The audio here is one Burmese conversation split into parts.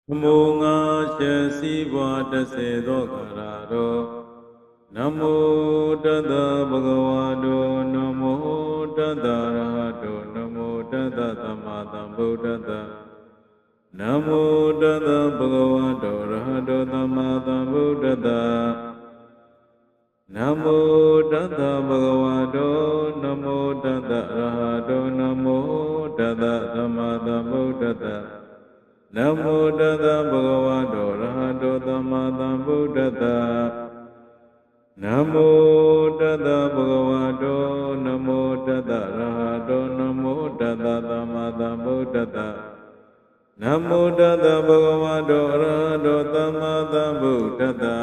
Namo Ngā Siva Tasedo Karado Namo Tada Bhagavato Namo Tada Rahato Namo Tada Tamada Buddhata Namo Tada Bhagavato Rahato Tamada Buddhata Namo Tada Bhagavato Namo Tada Rahato Namo Tada Tamada Buddhata Namo Tada Bhagavato Rahato Tamada Buddhata Namo Tada Bhagavato Namo Tada Rahato Namo Tada Tamada Buddhata Namo Tada Bhagavato Rahato Tamada Buddhata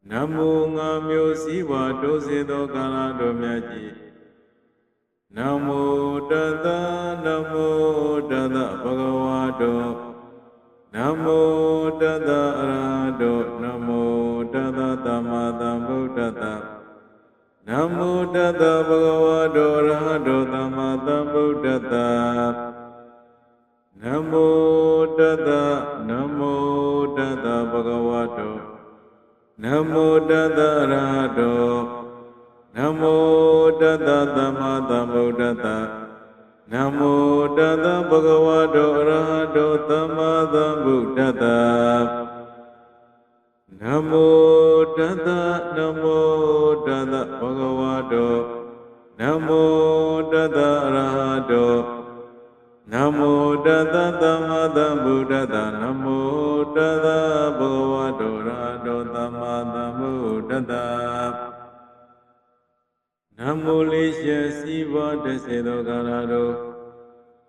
Namo Ngā Siva Dosedo Karado Myaji Namo Tada Bhagavato Namo Tada Arahato Namo Tada Tamada Buddhata Namo Tada Bhagavato Arahato Tamada Buddhata Namo Tada Bhagavato Namo Tada Arahato Namo Tada Tamada Buddhata Namo Tada Bhagavato Arahato Tamada Buddhata Namo Tada Bhagavato Namo Tada Arahato Namo Tada Tamada Buddhata Namo Tada Bhagavato Arahato Tamada Buddhata Namo Lesha Siva Tasedo Karado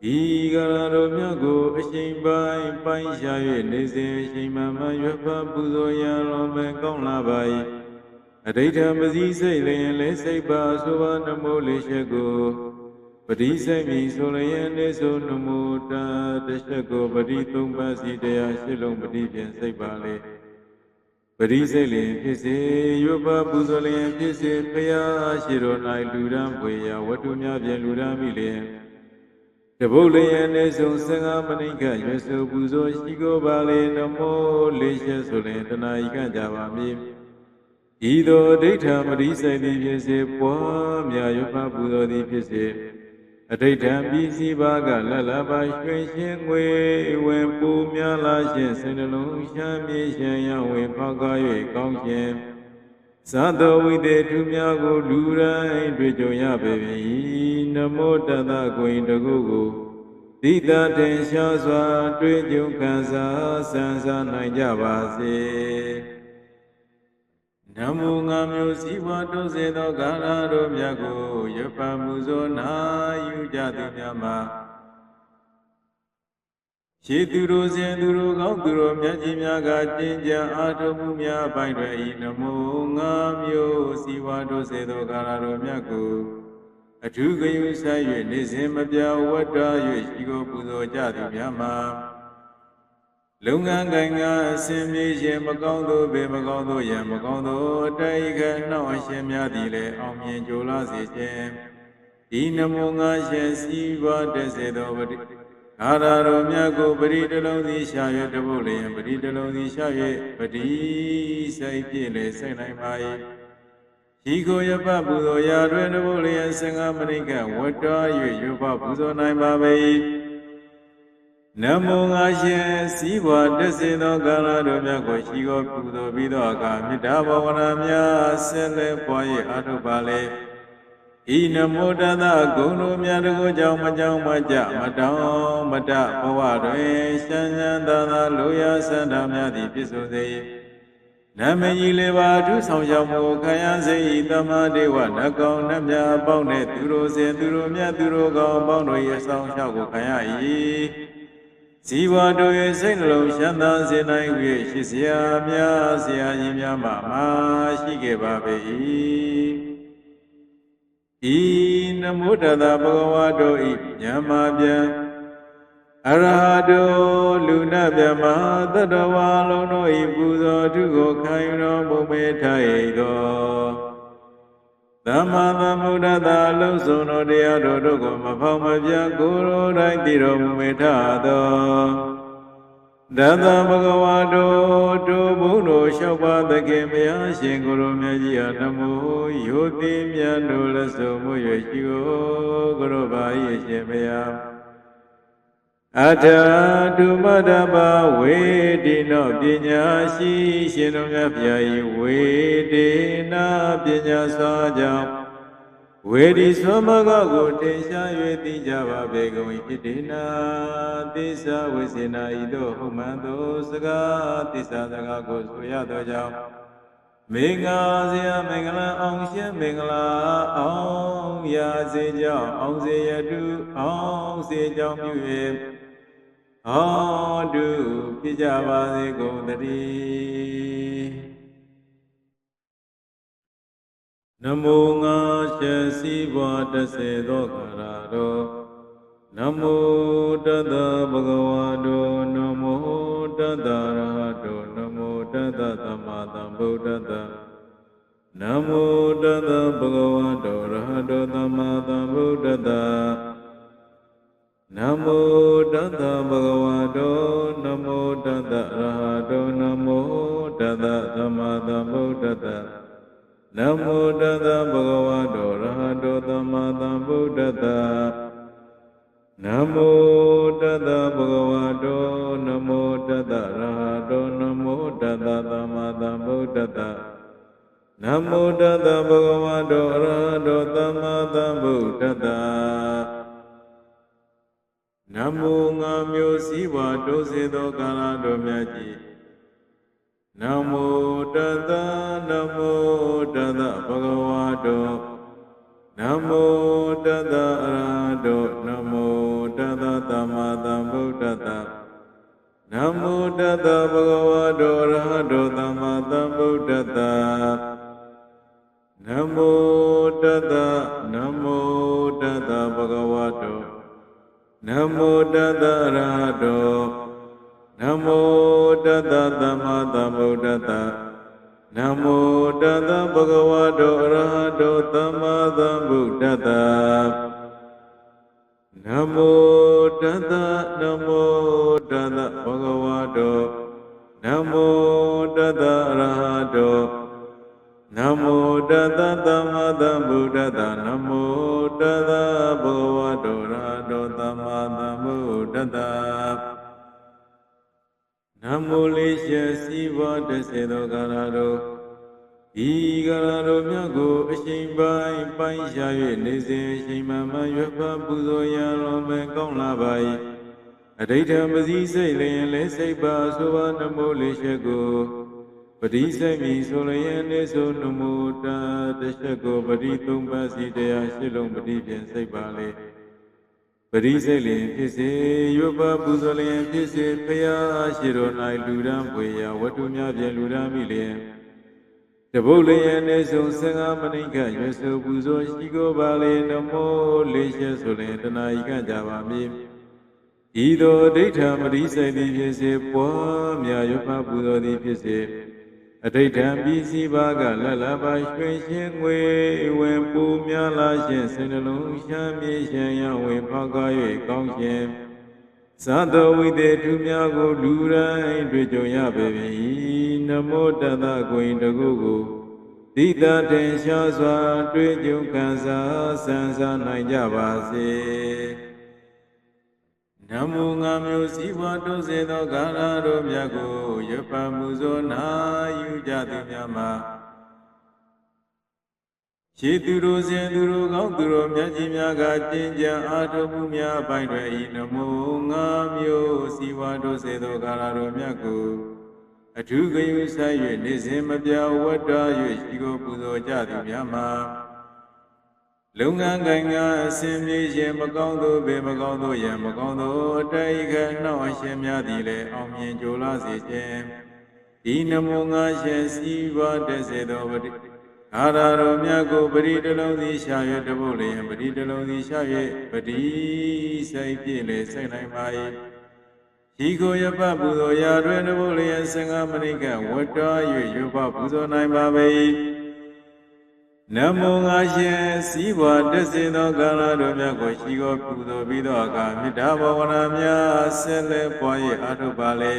Di Karado Myago Ashimbai Pai Shaye Nese Shimama Yapa Puzo Yalome Kong Labai Adita Mazi Say Le Say Ba Suva Namo Lesha Go Padi Say Mi Solayan Neso Namo Ta Tashago Padi Tumba Sidaya Shilong Padi Pian Say Bale Padi Say Le Pise Yopa Puzo Le Pise Paya Shiro Nai Luram Puya Watumya Pian Luram Ile Tabole Neso Sanga Manika Yeso Puzo Shigo Bale Namo Lesha Solen Tanaika Javami Ido Data Padi Say Di Pise Pwa Mya Yopa Puzo Di Pise Adita Bisi Baga Lalaba Shwen We Wen Pu Mya La Shen Senalong Shami Shen Yang We Paka Yue Kong Shen Sato Vide Tumya Go Lura Indrijo Ya Bebi Namo Tada Kuin Dagogo Dita Ten Sha Swa Dwijo Kansa Sansa Naija Basi Namo Ngā Siva Dosedo Karado Myago Yapa Muzo Na Yujatu Myama Shituro Senduro Gauturo Myaji Myaga Jinja Atomu Mya Paidwe Namo Ngā Siva Dosedo Karado Myago Atugayu Saye Nisimabya Wata Yushigo Puzo Jatu Myama Lungan Ganga Simi Shem Magondo Be Magondo Yam Magondo Taika No Shem Yadile Omien Jola Shem Dinamunga Shem Siva Desedo Araro Myago Baridalo Di Shaye Tabole Baridalo Di Shaye Badi Sai Pile Sanai Mai Chico Yapa Buzo Yadre Tabole Sanga Manika Wata Yupa Buzo Nai Babe Namo Ngā Siva Tasedo Karado Myago Shigo Pudo Bido Aka Mita Bhavana Mya Sele Pwaye Atupale I Namo Tada Gunu Myadago Jauma Jauma Ja Matao Mata Bhavadwe Shanyan Tada Loya Santa Myadi Pisode Namayi Leva Tu Samjamu Kaya Sei Tama Dewa Nakao Namya Paune Turo Se Turo Mya Turo Kao Pauno Yasao Shago Kaya I Siva Doye Senlo Shanda Senai We Shisia Mya Sia Yimya Mama Shige Babe I Namo Tada Bhagavato I Nyamabya Arahado Luna Vyama Tadawa Lono I Puzo Tugo Kaino Mume Taido သမ္မာသမ္ဗုဒ္ဓသာအလုံးစုံသောတရားတော်တို့ကိုမဖောက်မပြတ်ကိုယ်တော်တိုင်သိတော်မူမေထသောတသဗ္ဗဂဝါတို့တို့ဘုန်းတော်လျှောက်ပါသခင်ဘုရားရှင်ကိုယ်တော်မြတ်ကြီးအားနမောယောတိမြတ်တို့လက်ဆုံးမွေ၍ရှိကိုကိုယ်တော်ပါ၏အရှင်ဘုရားအထာတုမတ္တပဝေတိနောပညာရှိရှင်တော်မြတ်ဘုရား၏ဝေဒေနာပညာစွာကြောင့်ဝေဒီသောမဂကိုတင်ရှား၍သိကြပါပေကုန်၏ဖြစ်ဒေနာသစ္စာဝိစေနာဤသို့ဟုတ်မှန်သောစကားသစ္စာစကားကိုဆိုရသောကြောင့်မင်္ဂလာစရာမင်္ဂလာအောင်ရှင်မင်္ဂလာအောင်ရာစေကြောင့်အောင်စေရတုအောင်စေကြောင့်ပြု၍ဟောတုဖြစ်ကြပါစေကုန်သတည်းနမောငါရှေစီဘွားတဆေသောခါရတော်နမောတတဗုဒ္ဓဝါတောနမောတတရဟတောနမောတတသမ္မာသမ္ဗုဒ္ဓတ္တနမောတတဗုဒ္ဓဝါတောရဟတောသမ္မာသမ္ဗုဒ္ဓတ္တနမောတတဗုဒ္ဓဝါတောနမောတတရဟတောနမောတတသမ္မာသမ္ဗုဒ္ဓတ္တနမောတတဗုဒ္ဓဝါတောရဟတောသမ္မာသမ္ဗုဒ္ဓတ္တနမောတတဗုဒ္ဓဝါတောနမောတတရဟတောနမောတတသမ္မာသမ္ဗုဒ္ဓတ္တနမောတတဗုဒ္ဓဝါတောရဟတောသမ္မာသမ္ဗုဒ္ဓတ္တနမောငါမျိုးစည်းဝါတိုးစေသောကာလတော်မြတ်ကြီးနမောတတနမောတတဗုဒ္ဓဝါတောနမောတတအရဟတောနမောတတသမ္မာသမ္ဗုဒ္ဓတ္တနမောတတဗုဒ္ဓဝါတောအရဟတောသမ္မာသမ္ဗုဒ္ဓတ္တနမောတတနမောတတဗုဒ္ဓဝါတောနမောတတအရဟတောနမောတတသမ္မာသမ္ဗုဒ္ဓတ္တနမောတတဗုဒ္ဓဝါတောအရဟတောသမ္မာသမ္ဗုဒ္ဓတ္တနမောတတနမောတတဗုဒ္ဓဝါတောနမောတတအရဟတောနမောတတသမ္မာသမ္ဗုဒ္ဓတ္တနမောတတဗုဒ္ဓဝါတောအရဟတောသမ္မာသမ္ဗုဒ္ဓတ္တနမောလေးရှစီဘွားတဆေသောကာလတော်ဤကာလတော်မြတ်ကိုအရှင်ပိုင်းရှား၍နေစဉ်အရှင်မှန်မှန်ရွတ်ဖတ်ပူဇော်ရတော်မယ်ကောင်းလာပါ၏အဋ္ဌံပစီစိတ်လျင်လဲစိတ်ပါဆိုပါနမောလေးရှကိုပတိစိတ်မီဆိုလျင်နေဆိုနမောတတချက်ကိုပတိသုံးပါးစီတရားရှစ်လုံးပတိဖြင့်စိတ်ပါလေပရိစိတ်လျင်ဖြစ်စေရွတ်ပါပူဇော်လျင်ဖြစ်စေဖရာရှိတော်၌လူရန်ပွေရာဝတ္ထုများဖြင့်လူရန်မိလျင်တပုတ်လျင်နေဆုံး15မိနစ်ခန့်ရွတ်ဆိုပူဇော်ရှိကိုပါလေနမောလေးချက်ဆိုလျင်တဏှာဤကကြပါမည်ဤသို့ဒိဋ္ဌံပရိစိတ်သည်ဖြစ်စေပွားများရွတ်ပါပူဇော်သည်ဖြစ်စေအဋ္ဌံပစ္စည်းပါကလလပါရွှင်ရှင်ငွေဝင်ပူများလာရှင်စိတ်နှလုံးရှမ်းမြေရှင်ရဝင်ဖောက်ကား၍ကောင်းရှင်သတ္တဝိတေထုများကိုလူတိုင်းတွေ့ကြုံရပေပြီနမောတတကိုင်တကုကိုတိတတင်ရှားစွာတွေ့ကြုံခံစားဆန်းစားနိုင်ကြပါစေနမောငါမျိုးစည်းဝါတိုးစေသောကာလတော်မြတ်ကိုရပမှုဇောနာယူကြသည်များမှာရှေးသူတို့စဉ်သူတို့ကောင်းသူတို့မြတ်ကြီးများကကျင့်ကြံအားထုတ်မှုများအပိုင်းတွေဤနမောငါမျိုးစည်းဝါတိုးစေသောကာလတော်မြတ်ကိုအထူးဂရုစိုက်၍နေစဉ်မပြတ်ဝတ္တ၍ရှိကိုပူဇော်ကြသည်များမှာလုပ်ငန်းကိုင်ကအစဉ်ပြေခြင်းမကောင်းသောဘေမကောင်းသောယံမကောင်းသောအတိုက်ခနှောက်အရှင်များသည်လည်းအောင်မြင်ကြိုးလာစေခြင်းဤနမောငါရှင်စီဝါတစေသောပတိအာရတော်မြတ်ကိုပရိတလုံးသည်ရှာ၍တပုတ်လျင်ပရိတလုံးသည်ရှာ၍ပတိစိတ်ပြည့်လေစိတ်နိုင်ပါ၏ရှိကိုရပပူဇော်ရာတွင်တပုတ်လျင်15မိနစ်ကဝတ္တ၍ရွတ်ပပူဇော်နိုင်ပါပေ၏ နမောငါရှင်စီးပွားတက်စေသောကာလတို့မြတ်ကိုရှိကိုပူဇော်ပြီးသောအခါမေတ္တာဘာဝနာများဆက်လက်ပွား၍အားထုတ်ပါလေ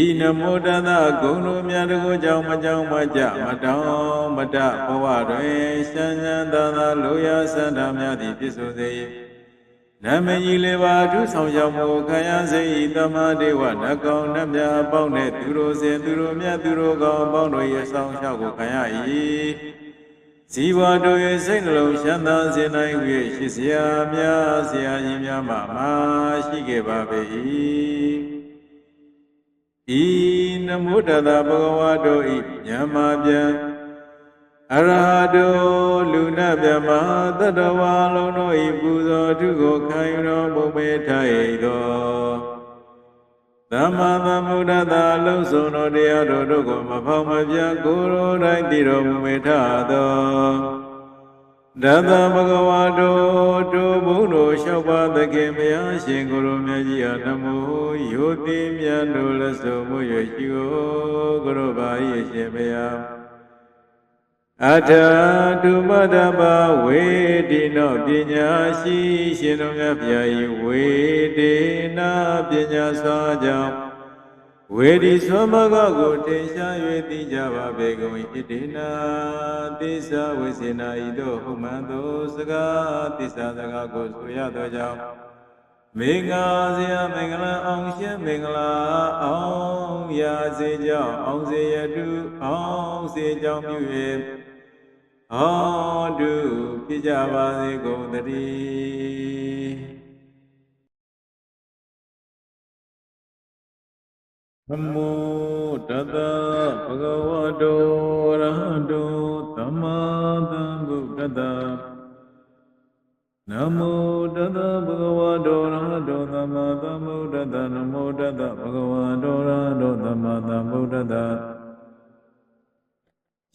ဤနမောတသဂုဏ်တို့မြတ်တို့ကြောင့်မကြောင့်မကြမတောင်းမတဘဝတွင်ရှမ်းရှမ်းသာသာလိုရာစန္ဒများသည်ပြည့်စုံစေနမကြီးလေးပါအထူးဆောင်ရောက်မှုခံရစေ၏တမဒေဝနကောင်းနတ်များအပေါင်းနှင့်သူတို့စဉ်သူတို့မြတ်သူတို့ကောင်းအပေါင်းတို့၏အဆောင်ရှောက်ကိုခံရ၏ဇီဝတို့၏စိတ်နှလုံးရှမ်းသာစေနိုင်၍ရှိစရာများဆရာကြီးများမှမရှိခဲ့ပါပေ၏ဤနမုတ္တသဘဂဝါတို့၏ဉာဏ်မှာပြန်အရဟတောလူနာမြမသတ္တဝါလုံးတို့၏ပူဇော်ထုကိုခံယူတော်မူပေထိုက်သောသမ္မာသမ္ဗုဒ္ဓသာလုံးစုံတော်တရားတို့ကိုမဖောက်မပြကိုယ်တော်တိုင်းတည်တော်မူပေထသောဒသဘဂဝါတို့ဘုန်းတော်လျှောက်ပါသခင်ဘုရားရှင်ကိုယ်တော်မြတ်ကြီးအားနမောယောတိမြတ်တို့လက်စုံမှု၍ရှိကိုယ်တော်ပါ၏ရှင်ဘုရားအထာတုမတ္တပဝေတိနောပညာရှိရှင်တော်မြတ်ဗျာဤဝေဒေနာပညာစွာကြောင့်ဝေဒီသောမဂကိုတင်ရှား၍သိကြပါပေကုန်၏ဣတိနာသစ္စာဝိစေနာဤသို့ဟုတ်မှန်သောစကားသစ္စာစကားကိုဆိုရသောကြောင့်မေငါစရာမင်္ဂလာအောင်ရှင်မင်္ဂလာအောင်ရာစေကြောင့်အောင်စေရတုအောင်စေကြောင့်ပြု၍ဟောတုဖြစ်ကြပါစေကုန်သတည်းနမောတတဘဂဝတောအရဟတောသမ္မာသမ္ဗုဒ္ဓတ္တနမောတတဘဂဝတောအရဟတောသမ္မာသမ္ဗုဒ္ဓတ္တနမောတတဘဂဝတောအရဟတောသမ္မာသမ္ဗုဒ္ဓတ္တ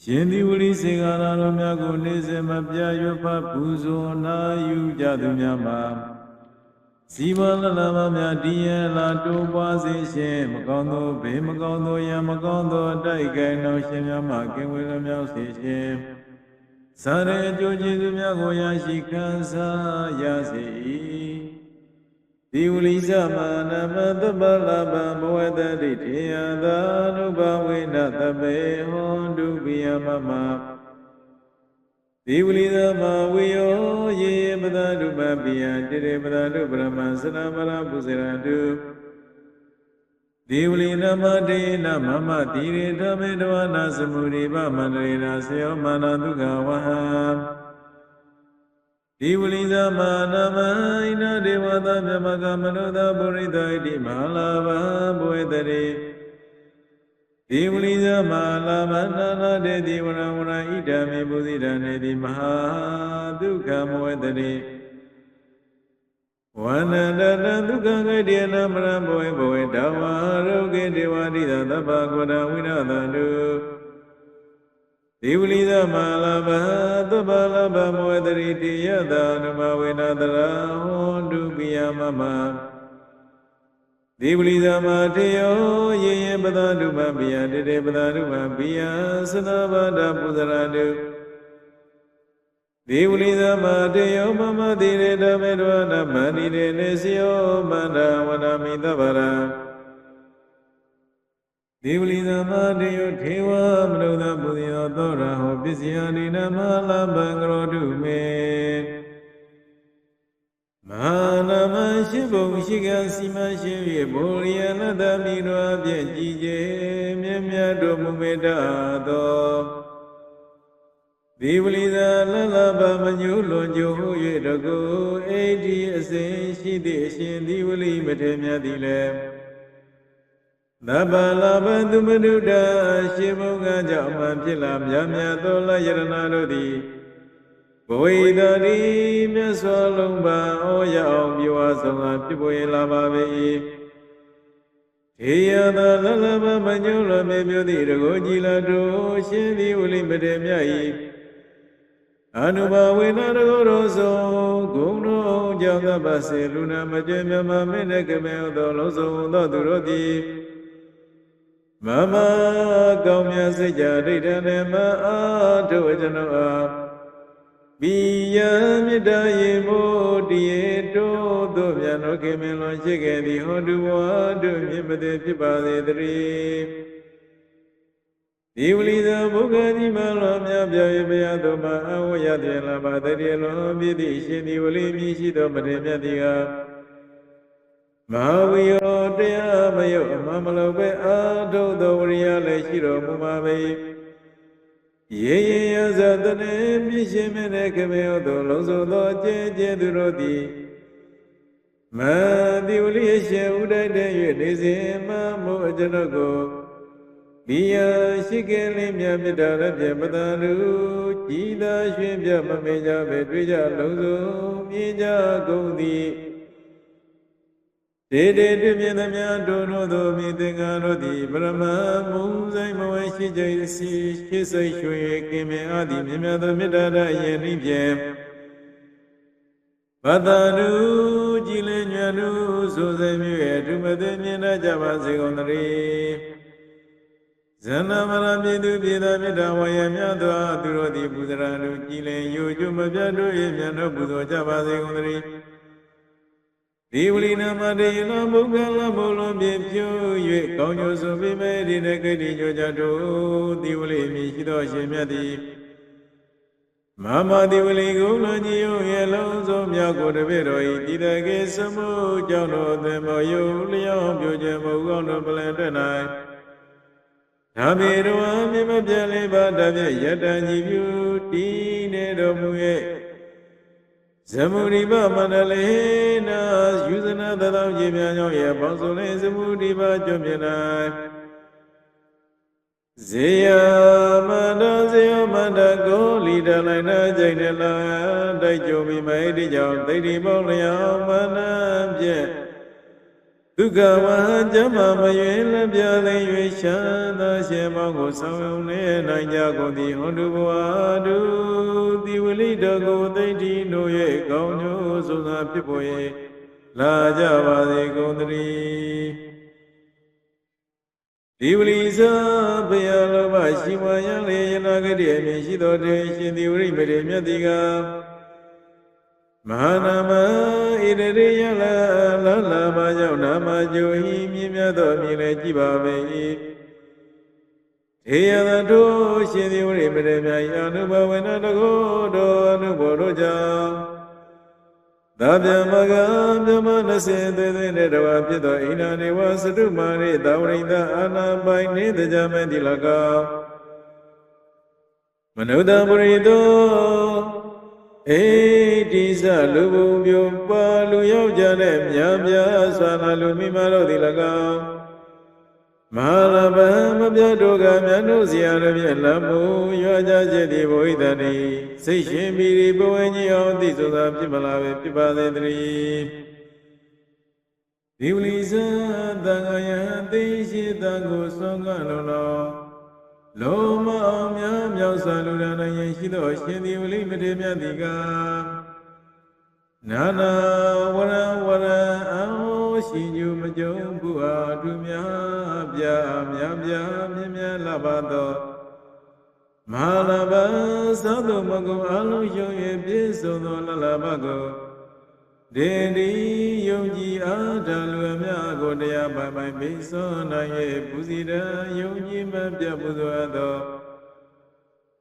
ရှင်ဒီဝလိစေကာနာတော်များကိုနေစဉ်မပြရွတ်ဖတ်ပူဇော်နာယူကြသူများမှာဇီဝလလမများတည်ရလာတိုးပွားစေရှင်မကောင်းသောဘေးမကောင်းသောရံမကောင်းသောတိုက်ကိုင်းတော်ရှင်များမှကင်ဝေလမြောက်စေရှင်စာရေအကျိုးကျေးဇူးများကိုရရှိခံစားရစေ၏ဒီဝလိသမနမတပလပံဘဝတတိထေယသာနုဘဝေနသပေဟောတုပိယမမဒီဝလိသမဝေယောယေပဒတုပပိယတိရေပဒတုပရမစနမရပုဇရတုဒီဝလိနမတေနမမတိရေဓမေတဝနာစမုရိပမန္တရေနာဆေယောမာနဒုက္ခဝဟံဒီဝလိသမနာမဣနာဒေဝတာမြမကမနုဿပုရိသဣတိမဟာလာဘဘဝေတရေဒီဝလိသမလာမနာနာတေတိဝရဝရဣဒံမေပုဇိဒံနေတိမဟာဒုက္ခမဝေတရေဝန္နတတဒုက္ခဂိတေနမရဘဝေဘဝေတဝါရောဂေဒေဝတိသသဗ္ဗကောတဝိရသန္တုဒီဝလိသမလာဘသဗ္ဗလဘမောတရိတိယတနမဝေနတရာဟောတုပိယမမဒီဝလိသမတေယောယေယေပဒတုပပိယတေတေပဒတုပပိယသနဗန္တပုဇရတုဒီဝလိသမတေယောမမတိရေဓမေတဝနမန္တိရေနေစယောမန္တဝနာမိတဗရဒီဝလိသမတေယောထေဝမနုဿပုဇိယောသောရဟောပစ္စယနိနမလဘံကရောတုမေမာနမရှိဘုံရှိကစီမရှိ၍ဘုရိယနတမိရောအပြည့်ကြည်ကျေမြတ်မြတ်တို့မူမေတ္တာသောဒီဝလိသလလဘမညုလွန်ကြဟု၍တကူအိဋ္ဌိအစဉ်ရှိသည့်အရှင်ဒီဝလိမထေမြတ်သည်လည်းသဗ္ဗလာဘသူမတုဒ္ဒရှင်ဘုံကကြောင့်မှဖြစ်လာမြတ်မြတ်သောလယရဏတို့သည်ဘဝိတတိမြတ်စွာလုံးပါဩရအောင်ပြောအားဆုံးစွာဖြစ်ပေါ်လာပါ၏ထေယသာလလဘမညုလွန်မေမျိုးသည့်တကိုကြည်လာတို့ရှင်ဒီဝလိမထေမြတ်၏အနုဘဝေနတကိုရောဆုံးဂုဏ်တော်ကြောင့်သဗ္ဗစေလူနာမကျွေးမြမမင်းနဲ့ကမေသောလုံးစုံသောသူတို့သည် Mama kaumya seja didane ma adu janoa Biya midaye mo diye do myano kemelo chike di hodu wadu mimade pipade tri Diwlida bukadi malo mya bya bya do ma awya de la ba de lo bidi shi diwli mi shi do made mya diga Mahaviyo Daya Mayo Mamalobe Ado Doriya Leshiro Mumabe Ye Yazadane Mishimene Kameo Dolozo Doje Jedurodi Madiuli Sheuda de Yudizima Mojanago Biya Shikeli Myamidara Jabadaru Jida Shwibya Mameja Bedrija Lozo Mija Godi Dede Mianamia Dono Domi Dengarodi Brahma Muzai Moeshi Jaisi Kisai Shue Kime Adi Mimada Midada Yenibye Badaru Jilenyanu Suzemu Dumade Mina Java Segondari Zanamara Midu Bida Mida Wayamia Dua Durodi Budranu Jile Yuju Mabjadu Yemiano Budo Java Segondari Diwlina Madina Bugala Bolo Bipju Yue Konyo Subime Dinekadi Jojado Diwli Mishido Shemiadi Mama Diwli Gula Jiyo Yellow Zomya Kodavero Didake Samu Jono Demo Yu Leon Bujemo Gono Blandanai Tabiru Amima Jaleba Davia Yatan Jibu Dine Domuye Zamuriba Mandalena, Yuzana Dadam Jimano, Yaposole, Zamuriba Jomina Zia Manda Goli, Dalina, Jainela, Dajomi, Maidija, Lady Bolia, Manam, Dugawa, Jama, Mayela, Biale, Shana, Shemago, Saune, Nayago, the Honduadu, the Willie Dago, they did no ye, Gauno, Suna Pipoe, La Java, the Gondri. The Williza, Bayala, Shimaya, Nagadi, Shido, the Uri, Mediga. Mahanama Idariya la Majana Majohi Mimado Mile Jibabe Eyado Shidi Uri Anuba Venadago Anuboroja Dabya Maga Yamanase de Nedava Pido Inani was to Mari Daurinda Anna by Nida Jamadilaga Manuda Burido Disa Lubu Biopa Luyo Janem Yamya Sana Lumimaro Dilaga Malabama Biadoga Manuzia Lamu Yaja Jedi Voidani Session Biri Boeni on this of Pimala Pipadri Diuliza Dangaya Deshi Dango Songano Loma Myam Yasaluna Yeshido Shedi Ulimide Diga Nana Wara Ao Shinju Majom Bua Dumya Bya Mimya Labado Malaba Sado Mago Alu Yoye Biso Lalabago Dedi Yogi Adalu Amyago Dea by my Biso Naye Buzida Yogi Mabia Buzuado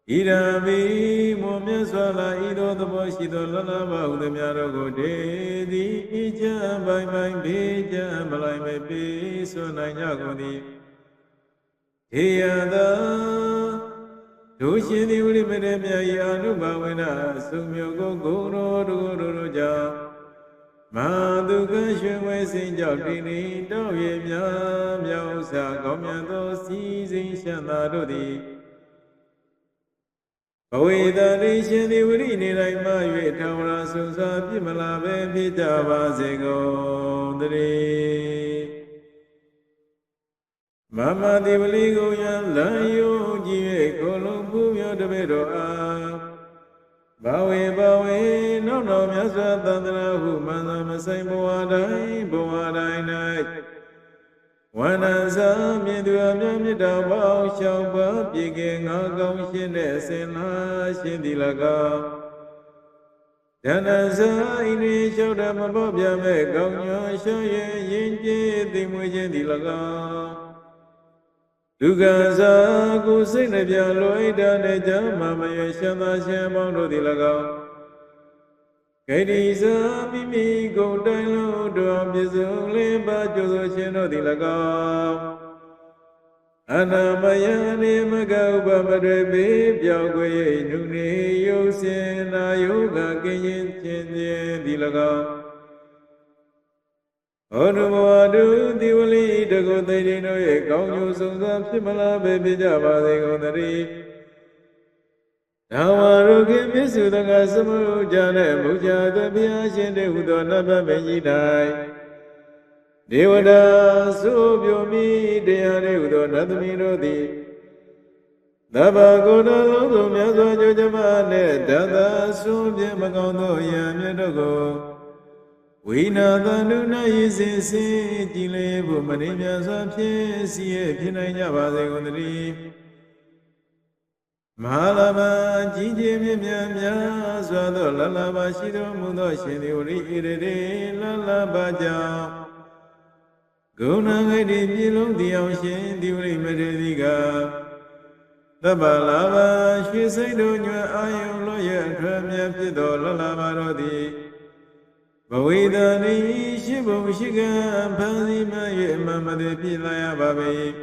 Irabi Momyaswala Ido the Boshido Lalaba Udamyago Dedi Ija by my Bija Malay my Biso Nayagoni Hiada Tushidi Ulimedemia Yanubawena Sumyogo Guru Ja Maduga Shwe Sinja Dini Doye Myausa Gomyado Season Shanadodi Aweda Shadi Urini like my Tawra Susa Pimala Pita Zego Mama Divaligo Yan Layo Gie Columbu Yodabedo Bawe no Myasa Tandra Humana Masai Boadai Night Wanasa Midwamya Midaba Shauba Piging Agam Shine Sena Shindilaga Janasa Ini Shaudama Bobya Meganya Shaye Yinji Dimujendilaga Dugaza Kusinabya Loida Nejama Mayashana Shamano Dilaga Kaidisa Mimi Godailo Dua Bizule Bajozo Cheno Dilaga Anamayani Magauba Madrebe Biagwe Nuni Yosena Yoga Kayin Chenye Dilaga Onumadu Diwali Dago Dino Ekau Sungam Simala Baby Java Gondari Namaruki Misudanga Samu Jane Muja Tabia Shende Udonaba Mejidai Devada Subyomi Deane Udonadamino Di Daba Goda Lodo Miazo Jojamane Dada Subya Magondo Yamyadogo Wina Danuna Yisi Jile Bumanimia Sapye Siye Pinaya Baze Gondari Mahalama Jiji Mimya Swado Lalaba Shido Mundo Shindi Uri Irede Lalabaja Guna Gadi Bilong Diao Shindi Uri Medediga Tabalaba Shisaido Nyua Ayo Loya Tramya Pido Lalaba Rodi Bawidani Shibu Shiga Pazima Yemamade Pilaya Babi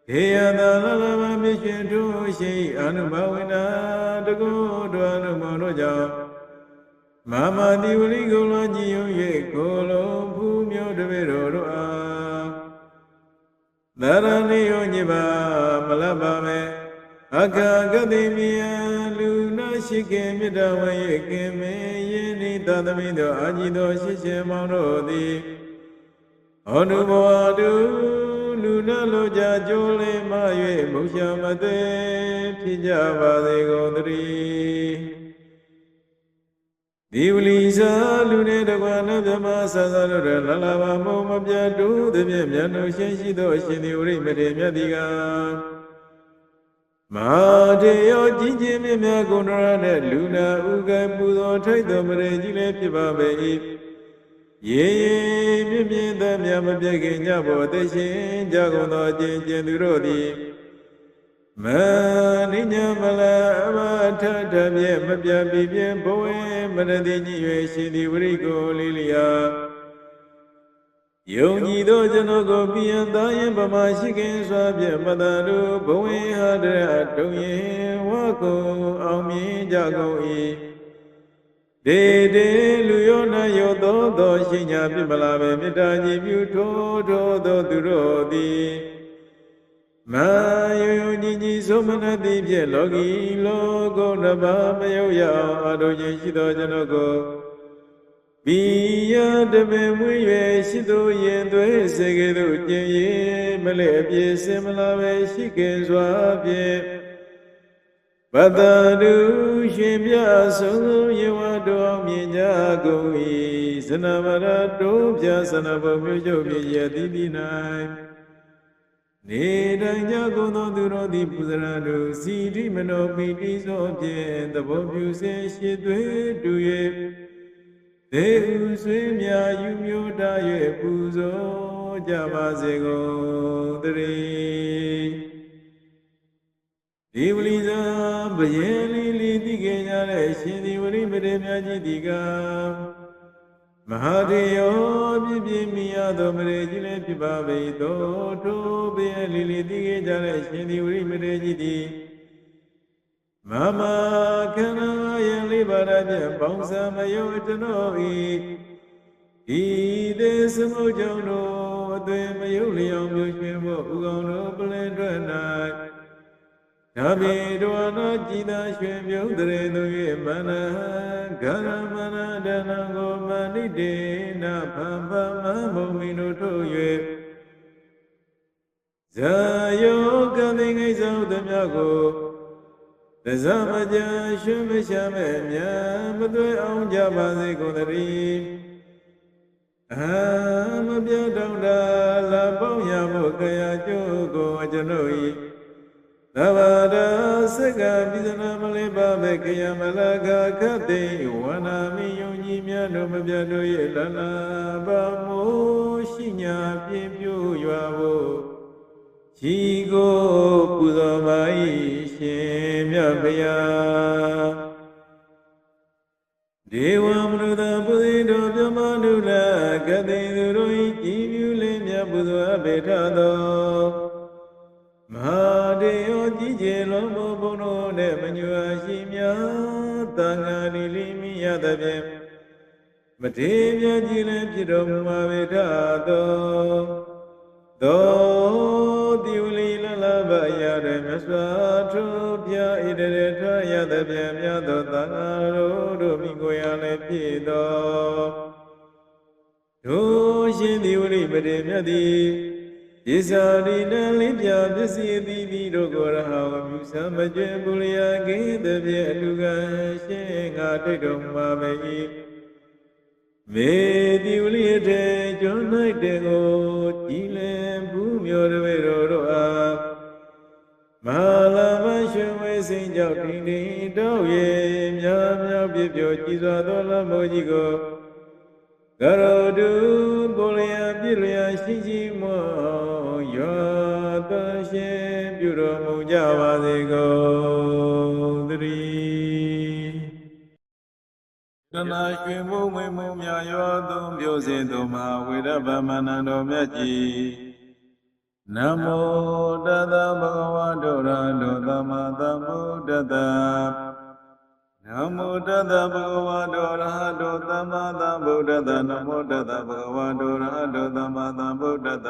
Heyada Lalaba Mishintu Shi Anubawina Dago Duanu Monoja Mama Diuli Gola Jiyo Ye Kolo Pumyo Devero Roa Darani Onyiba Malabame Aka Gadimia Luna Shike Midawa Yekeme Yeni Tadamido Ajido Shishe Maurodi Onuboadu Luna Loja Jole Maye Mushamate Pijava de Gondri Divlisa Lune de Guana de Masazalo de Lalava Moma Piadu de Miano Shishido Shiniuri Medemia Diga Mateo Gigi Mimia Gunrane Luna Uga Budo Taito Merejile Pibabe Ye Mimi the Miamabia Bote Shin Jagono Jendurodi Maninya Mala Tata Mabia Bibian Boe Manadini Shidi Rico Lilia Yongi Dojanogo Bian Dayan Bama Shikin Swabia Madaru Boe Hadra Toye Wako Ami Jago De Luyona Yodo Do Shinya Bimalabe Mitaji Buto Do Durodi Mayo Niji Somanadi Logi Logo Naba Mayoya Ado Yeshido Janogo Biya Deme Muye Shido Yendo Segedo Jeye Malebi Semalabe Shiken Swabye Badaru Shimbya Solo Yewado Minyago Sanavara Dobja Sanabo Mujo Yadinai Nedanya Gono Duro Di Puzarado Sidi Mano Piti Sopje the Bobuse Shidwe Duye Deus Swimya Yumyo Daye Puzo Javazego Dre Divliza Bayeli Lidigaya Shindi Uri Medemia Jidiga Mahadeo Bibimia Domerejile Pibabe Do Bayeli Lidigaya Shindi Uri Medejidi Mama Kana Yeli Baraja Bangsa Mayo Tanoi Ide Samojono De Mayoliam Yushimo Ugono Blendranai Tabi Duana Jida Shwemyo Dre Mana Garamana Danango Manide Na Pampa Mamomino Toye Zayo Galing Izao Damiago The Zamaja Shumishame Yamadwe Onja Bazi Gondari မပြတ်တော့တာလာပေါင်းရဖို့ကရာကျိုးကိုကျွန်ုပ်ဤသဘာဒစက္ကပိစနာမလေးပါပဲခယမလာကခတ်သိဝနာမိယုံကြည်များတို့မပြတ်တို့ရဲ့လလာပါမိုးရှိညာပြင်းပြိုးရွာဖို့ရှိကိုပူဇော်ပါ၏ရှင်မြတ်ဗျာဒေဝမနုဿပုရိတောပြမနုလကတိသူတို့၏ကြည်ပြုလင်းမြတ်ပူဇော်အပ်ပေထသောမဟာဒေယောကြီးကျယ်လုံးဘုံတို့နှင့်မညွာရှိများသံဃာလီလီမိရသဖြင့်မထေမြတ်ကြီးလည်းဖြစ်တော်မူပါပေထသောတိဝလီလလဘရတဲ့မြတ်စွာထုပြဣတရေထရသဖြင့်မြတ်သောသံဃာတို့မိကိုယ်ရလည်းဖြစ်သောတို့ရှင်တိဝလိပတိမြတ်သည်ယေဇာတိတံလေးပြပစ္စည်းသီးပြီးတို့ကိုရဟောမြူစံမကျွင်ပုလျာကိသဖြင့်အလူကရှင်ငါထိတ်တော်မူပါပေ၏မေတိဝလိတေကျွန်း၌တေကိုကြည်လင်ဘူးမြော်တွေတို့အားမဟာလာမရွှေဝဲစိန်ကြောင့်တင်းတင်းတောက်ရေများများပြပြကြည်စွာသောလမောကြီးကိုကရောတုပုလျာပြည့်လျာရှိရှိမောယောတရှင်ပြုတော်မူကြပါစေကုန်သတည်းတဏှာရွှေမုံမွေမုံမြရောသုံးပြောစေသောမဟာဝေရဗမဏံတော်မြတ်ကြီးနမောတတဗုဒ္ဓဝါဒရတောသမ္မာသမ္ဗုဒ္ဓတ္တနမောတတဗုဒ္ဓဝါဒရဟတောသမ္မာသမ္ဗုဒ္ဓတ္တနမောတတဗုဒ္ဓဝါဒရဟတောသမ္မာသမ္ဗုဒ္ဓတ္တ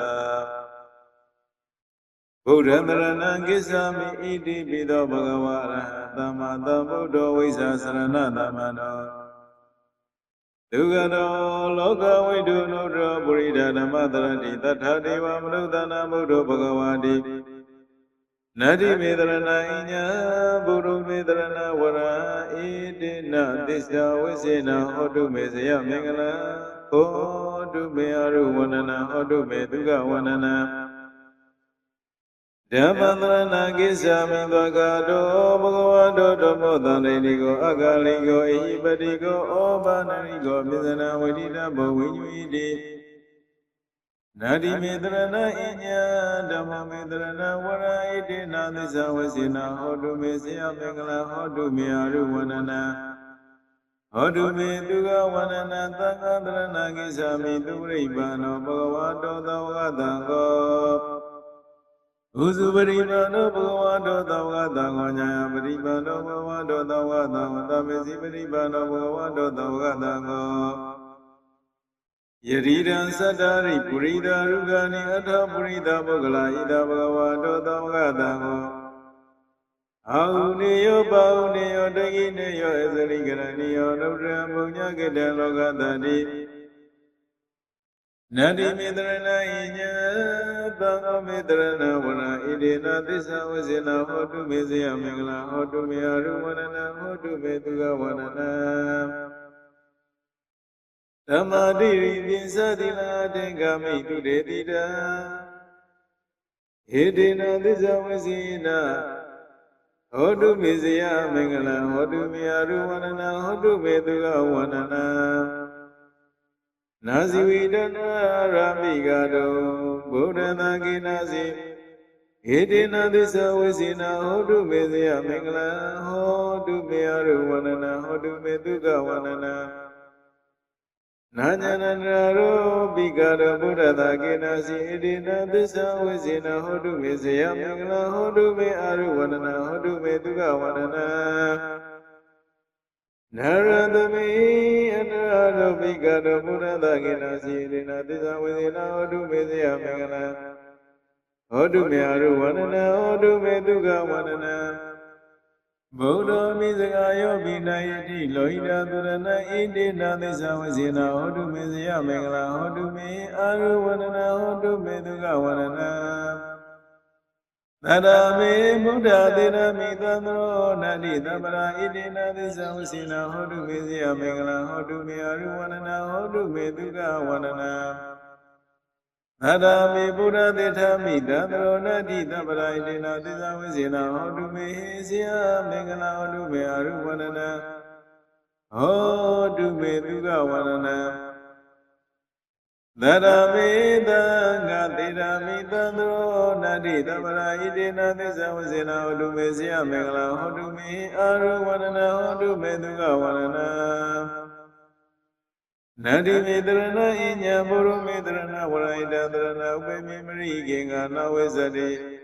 ဗုဒ္ဓံတရဏံကိစ္ဆာမိဣတိပိသောဘဂဝါရဟသမ္မာသမ္ဗုဒ္ဓဝိဇ္ဇာစရဏသမ္မာနောဒုက္ခတောလောကဝိတုနုဒ္ဓပုရိဒဓမ္မတရတိတထာဒေဝမနုဿနာမုဒ္ဓဘဂဝါတိနတ္တိမေတရဏအိညာဘုရုမေတရဏဝရဣတိနသစ္စာဝိစေနဟောတုမေဇယမင်္ဂလံဟောတုမေအရုဝန္ဒနာဟောတုမေဒုက္ခဝန္ဒနာဓမ္မန္တရဏကိစ္ဆာမိဘဂတောဘဂဝတောဓမ္မောသန္တိတိကိုအဂါလိကိုအိပတိကိုဩဘာနရိကိုပိစနာဝိတိတဘောဝိညွိတိနာတိမေတရဏအိညာဓမ္မမေတရဏဝရဣတိနာသစ္စာဝစေနာဟောတုမေစေယမင်္ဂလဟောတုမေအရုဝန္ဒနာဟောတုမေသူကဝန္ဒနာသံဃာတရဏကိစ္ဆာမိသူရိပံနောဘဂဝတောသောကတံကောဥစုပရိပါဏေဘဂဝါတောသဝကသံဃောညာယပရိပါဏေဘဂဝါတောသဝကသံဃောတမေစီပရိပါဏေဘဂဝါတောသဝကသံဃောယရိဒံသတ္တရိပုရိဒရုဂာနိအထပုရိဒပုဂ္ဂလာဣဒဘဂဝါတောသဝကသံဃောအာဟုနေယောပါဟုနေယောတကိနေယောအစရိကရဏီယောနုဒ္ဓံဘုံညကေတံလောကတတိနတ္တိမေတရဏဣညာသံဃောမေတရဏဝရဣတိနာသစ္စာဝစေနာဟောတုမေဇယမင်္ဂလာဟောတုမေအရုဝန္ဒနာဟောတုမေသူကဝန္ဒနာဓမ္မာတိရိပိသတိလာတေဂမိတုတေတိတံဟေတိနာသစ္စာဝစေနာဟောတုမေဇယမင်္ဂလာဟောတုမေအရုဝန္ဒနာဟောတုမေသူကဝန္ဒနာနာဇိဝိတနာရာမိဂတောဗုဒ္ဓနာကိနာစီဟေတိနာသစ္စာဝေစီနာဟောတုမေဇယမင်္ဂလံဟောတုမေအရုဝန္ဒနာဟောတုမေဒုက္ခဝန္ဒနာနာဉာဏန္တရောပိကတောဗုဒ္ဓနာကိနာစီဟေတိနာသစ္စာဝေစီနာဟောတုမေဇယမင်္ဂလံဟောတုမေအရုဝန္ဒနာဟောတုမေဒုက္ခဝန္ဒနာနရတမေအတရတောပိကတောဘုရားသကိနာစီရိနာသစ္စာဝေသေနာဟောတုမေဇယမင်္ဂလံဟောတုမေအရုဝန္ဒနာဟောတုမေဒုက္ခဝန္ဒနာဗုဒ္ဓမိစကာယောပိနာယတိလောဟိတာသူရဏဣတိနာသစ္စာဝေသေနာဟောတုမေဇယမင်္ဂလံဟောတုမေအရုဝန္ဒနာဟောတုမေဒုက္ခဝန္ဒနာ Narame Buddha Dirami Tandro Nadi Tabara Idina Disavasina Hodu Vizia Megala Hodu Miaru Wanana Hodu Meduga Wanana Narame Buddha Ditami Tandro Nadi Tabara Idina Disavasina Hodu Vizia Megala Hodu Miaru Wanana Hodu Meduga Wanana Darami Danga Dirami Tandro Nadi Tabara Idina Disavasina Hodu Vizia Megala Hodu Miaru Wanana Hodu Meduga Wanana Nadi Midrana Inya Buru Midrana Waraida Drana Upemi Mariginga Nawezadi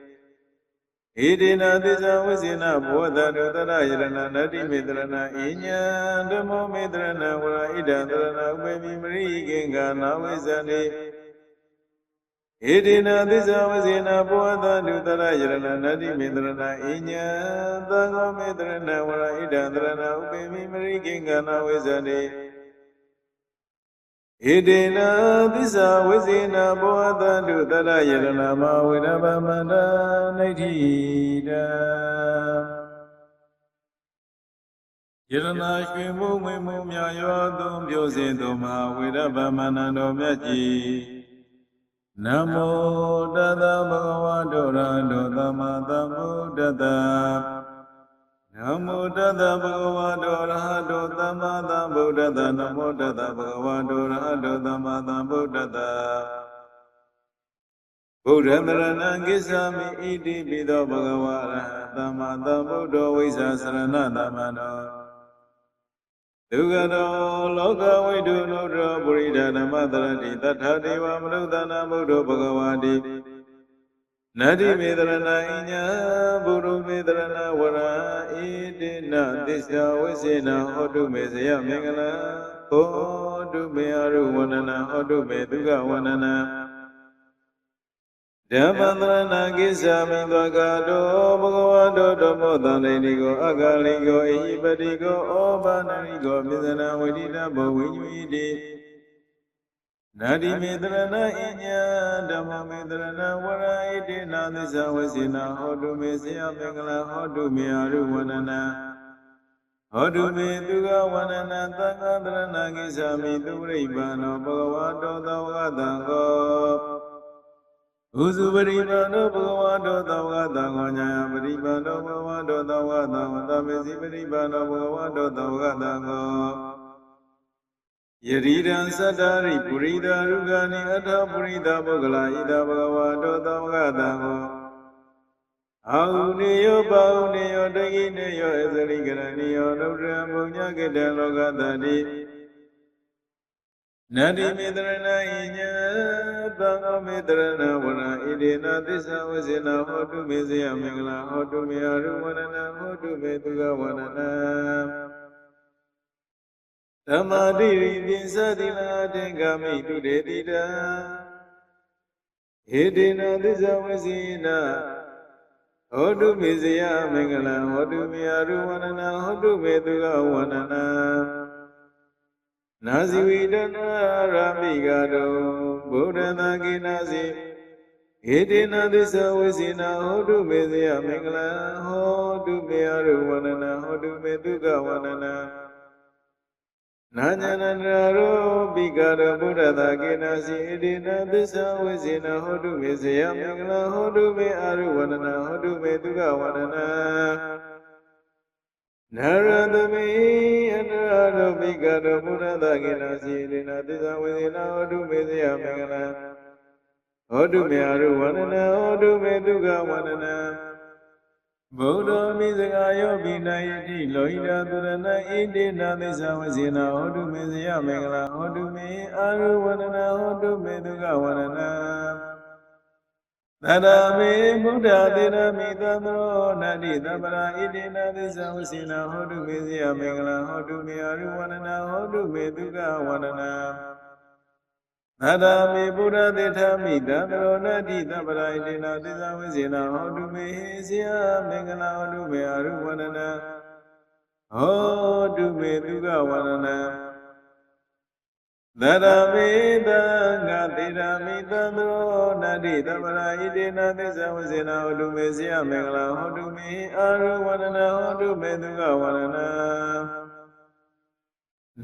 Idina Disavasina Bodha Dutara Irana Nadi Midrana Inya Damo Midrana Waraida Drana Upemi Mariginga Nawezadi Idina Disavasina Bodha Dutara Irana Nadi Midrana Inya Damo Midrana Waraida Drana Upemi Mariginga Nawezadi Idina Disa Vizina Bodha Dutara Yarana Mavidabamana Naitida Yarana Shvimu Mumya Yodum Yosinto Mavidabamana Domyaji Namo Dada Bhagavadora Dodama Dhammu Dada Namo Dada Bhagavadora Dodama Dhammu Dada Namo Dada Bhagavadora Dodama Dhammu Dada Buddha Gisami Idi Bido Bhagavara Dhamma Dhammu Do Visa Sarana Dhammano Dugado Loka Vidu Nudra Burida Namadharati Tatha Deva Marudana Buddha Bhagavadi Nadi Midrana Inya Buru Midrana Vara Idina Disya Visina Hodu Mesaya Megala Hodu Mearu Wanana Hodu Meduga Wanana Dhammadrana Gisami Dvagado Bhagavado Dhammodaninigo Agaligo Ihipadigo Obanarigo Midana Vidita Bhavinyuidi Nadi Midrana Inya Dhamma Midrana Vara Idina Disavasina Hodu Mesaya Megala Hodu Mearu Wanana Hodu Meduga Wanana Tangadrana Gisami Duribano Bhagavado Davadango Uzu Baribano Bhagavado Davadango Nyaya Baribano Bhagavado Davadango Tamesi Baribano Bhagavado Davadango Yaridan Sadari Purida Rugani Atha Purida Bhagala Ida Bhagavado Davadango Auniyo Bauniyo Dagineyo Ezaligaraniyo Nudra Bhunya Gita Logatadi Nadi Midrana Inya Dhamma Midrana Vara Idina Disavasina Hodu Mesaya Megala Hodu Mearu Wanana Hodu Meduga Wanana Tamadiri Dinsadila Dengami Tudedida Idina Disavasina Hodu Mesaya Megala Hodu Mearu Wanana Hodu Meduga Wanana Nazi Vidana Ramigado Buddha Naginasi Idina Disavasina Hodu Mesaya Megala Hodu Mearu Wanana Hodu Meduga Wanana Nanyananaro Bigada Buddha Naginasi Idina Disavasina Hodu Mesaya Megala Hodu Mearu Wanana Hodu Meduga Wanana Naradami Anarado Bigada Buddha Naginasi Idina Disavasina Hodu Mesaya Megala Hodu Mearu Wanana Hodu Meduga Wanana Buddha Misagayo Binayati Loida Durana Idina Disavasina Hodu Mesaya Megala Hodu Mearu Wanana Hodu Meduga Wanana Nadame Buddha Dirami Tandro Nadi Tabara Idina Disavasina Hodu Mesaya Megala Hodu Mearu Wanana Hodu Meduga Wanana Nadame Buddha Ditami Tandro Nadi Tabara Idina Disavasina Hodu Mesaya Megala Hodu Mearu Wanana Hodu Meduga Wanana သရမေတံငါတိရမိတံသောနတ္တိသမရာဣတိနာသစ္စာဝဇေနာဟောတုမေစီယမေကလာဟောတုမေအာရုဝရဏဟောတုမေဒုက္ခဝရဏ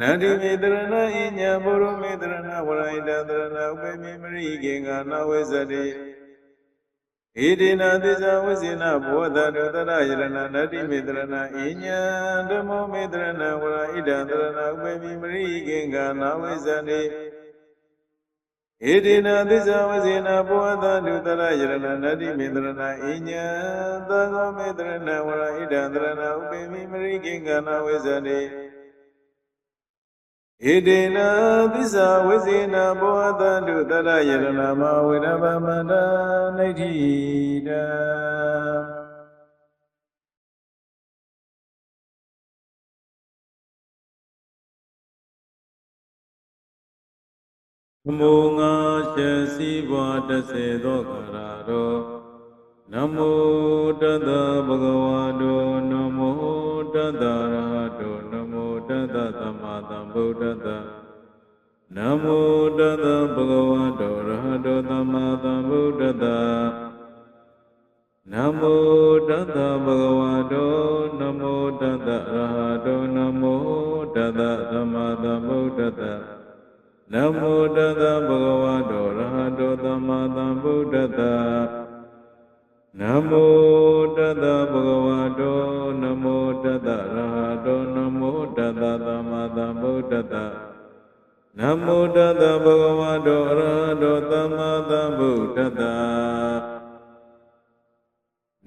နတ္တိမေတရဏဣညာဘုရုမေတရဏဝရဣတတရဏဥပေမိမရိကေငါနဝေဇတိဣတိနာသစ္စာဝဇေနာဘောဓတုတရယရဏနတ္တိမေတရဏဣညာဓမ္မောမေတရဏဝရဣတတရဏဥပေမိမရိကေငါနဝေဇတိဣတိနာသစ္စာဝဇေနာဘောဓတုတရယရဏနတ္တိမေတရဏဣညာသံဃောမေတရဏဝရဣတတရဏဥပေမိမရိကေငါနဝေဇတိဣတိနာသစ္စာဝဇေနာဘောဓတုတရယရဏမဝေရဗမန္တနိဋ္ဌိတံနမောငါရှေစီဘွားတစေသောခရာတော်နမောတတဗုဒ္ဓဝါတောနမောတတရဟတောနမောတတသမ္မာသမ္ဗုဒ္ဓတ္တနမောတတဗုဒ္ဓဝါတောရဟတောသမ္မာသမ္ဗုဒ္ဓတ္တနမောတတဗုဒ္ဓဝါတောနမောတတရဟတောနမောတတသမ္မာသမ္ဗုဒ္ဓတ္တနမောတတဗုဒ္ဓဝါတောရဟတောသမ္မာသမ္ဗုဒ္ဓတ္တနမောတတဗုဒ္ဓဝါတောနမောတတရဟတောနမောတတသမ္မာသမ္ဗုဒ္ဓတ္တနမောတတဗုဒ္ဓဝါတောရဟတောသမ္မာသမ္ဗုဒ္ဓတ္တ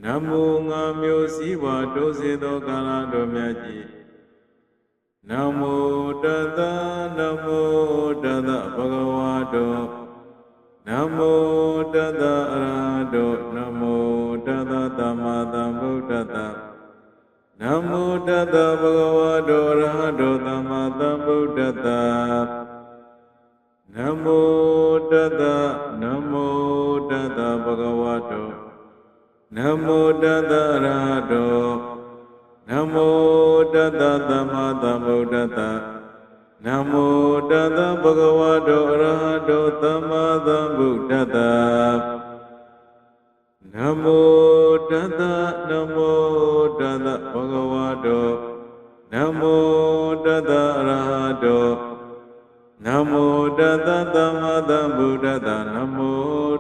နမောငါမျိုးစည်းဝါတိုးစေသောကာလတော်မြတ်ကြီးနမောတတနမောတတဗုဒ္ဓဝါတောနမောတတအရဟတောနမောတတသမ္မာသမ္ဗုဒ္ဓတ္တနမောတတဗုဒ္ဓဝါတောရဟတောသမ္မာသမ္ဗုဒ္ဓတ္တနမောတတနမောတတဗုဒ္ဓဝါတောနမောတတအရဟတောနမောတတသမ္မာသမ္ဗုဒ္ဓတ္တနမောတတဗုဒ္ဓဝါတောအရဟတောသမ္မာသမ္ဗုဒ္ဓတ္တနမောတတနမောတတဗုဒ္ဓဝါတောနမောတတအရဟတောနမောတတသမ္မာသမ္ဗုဒ္ဓတ္တနမော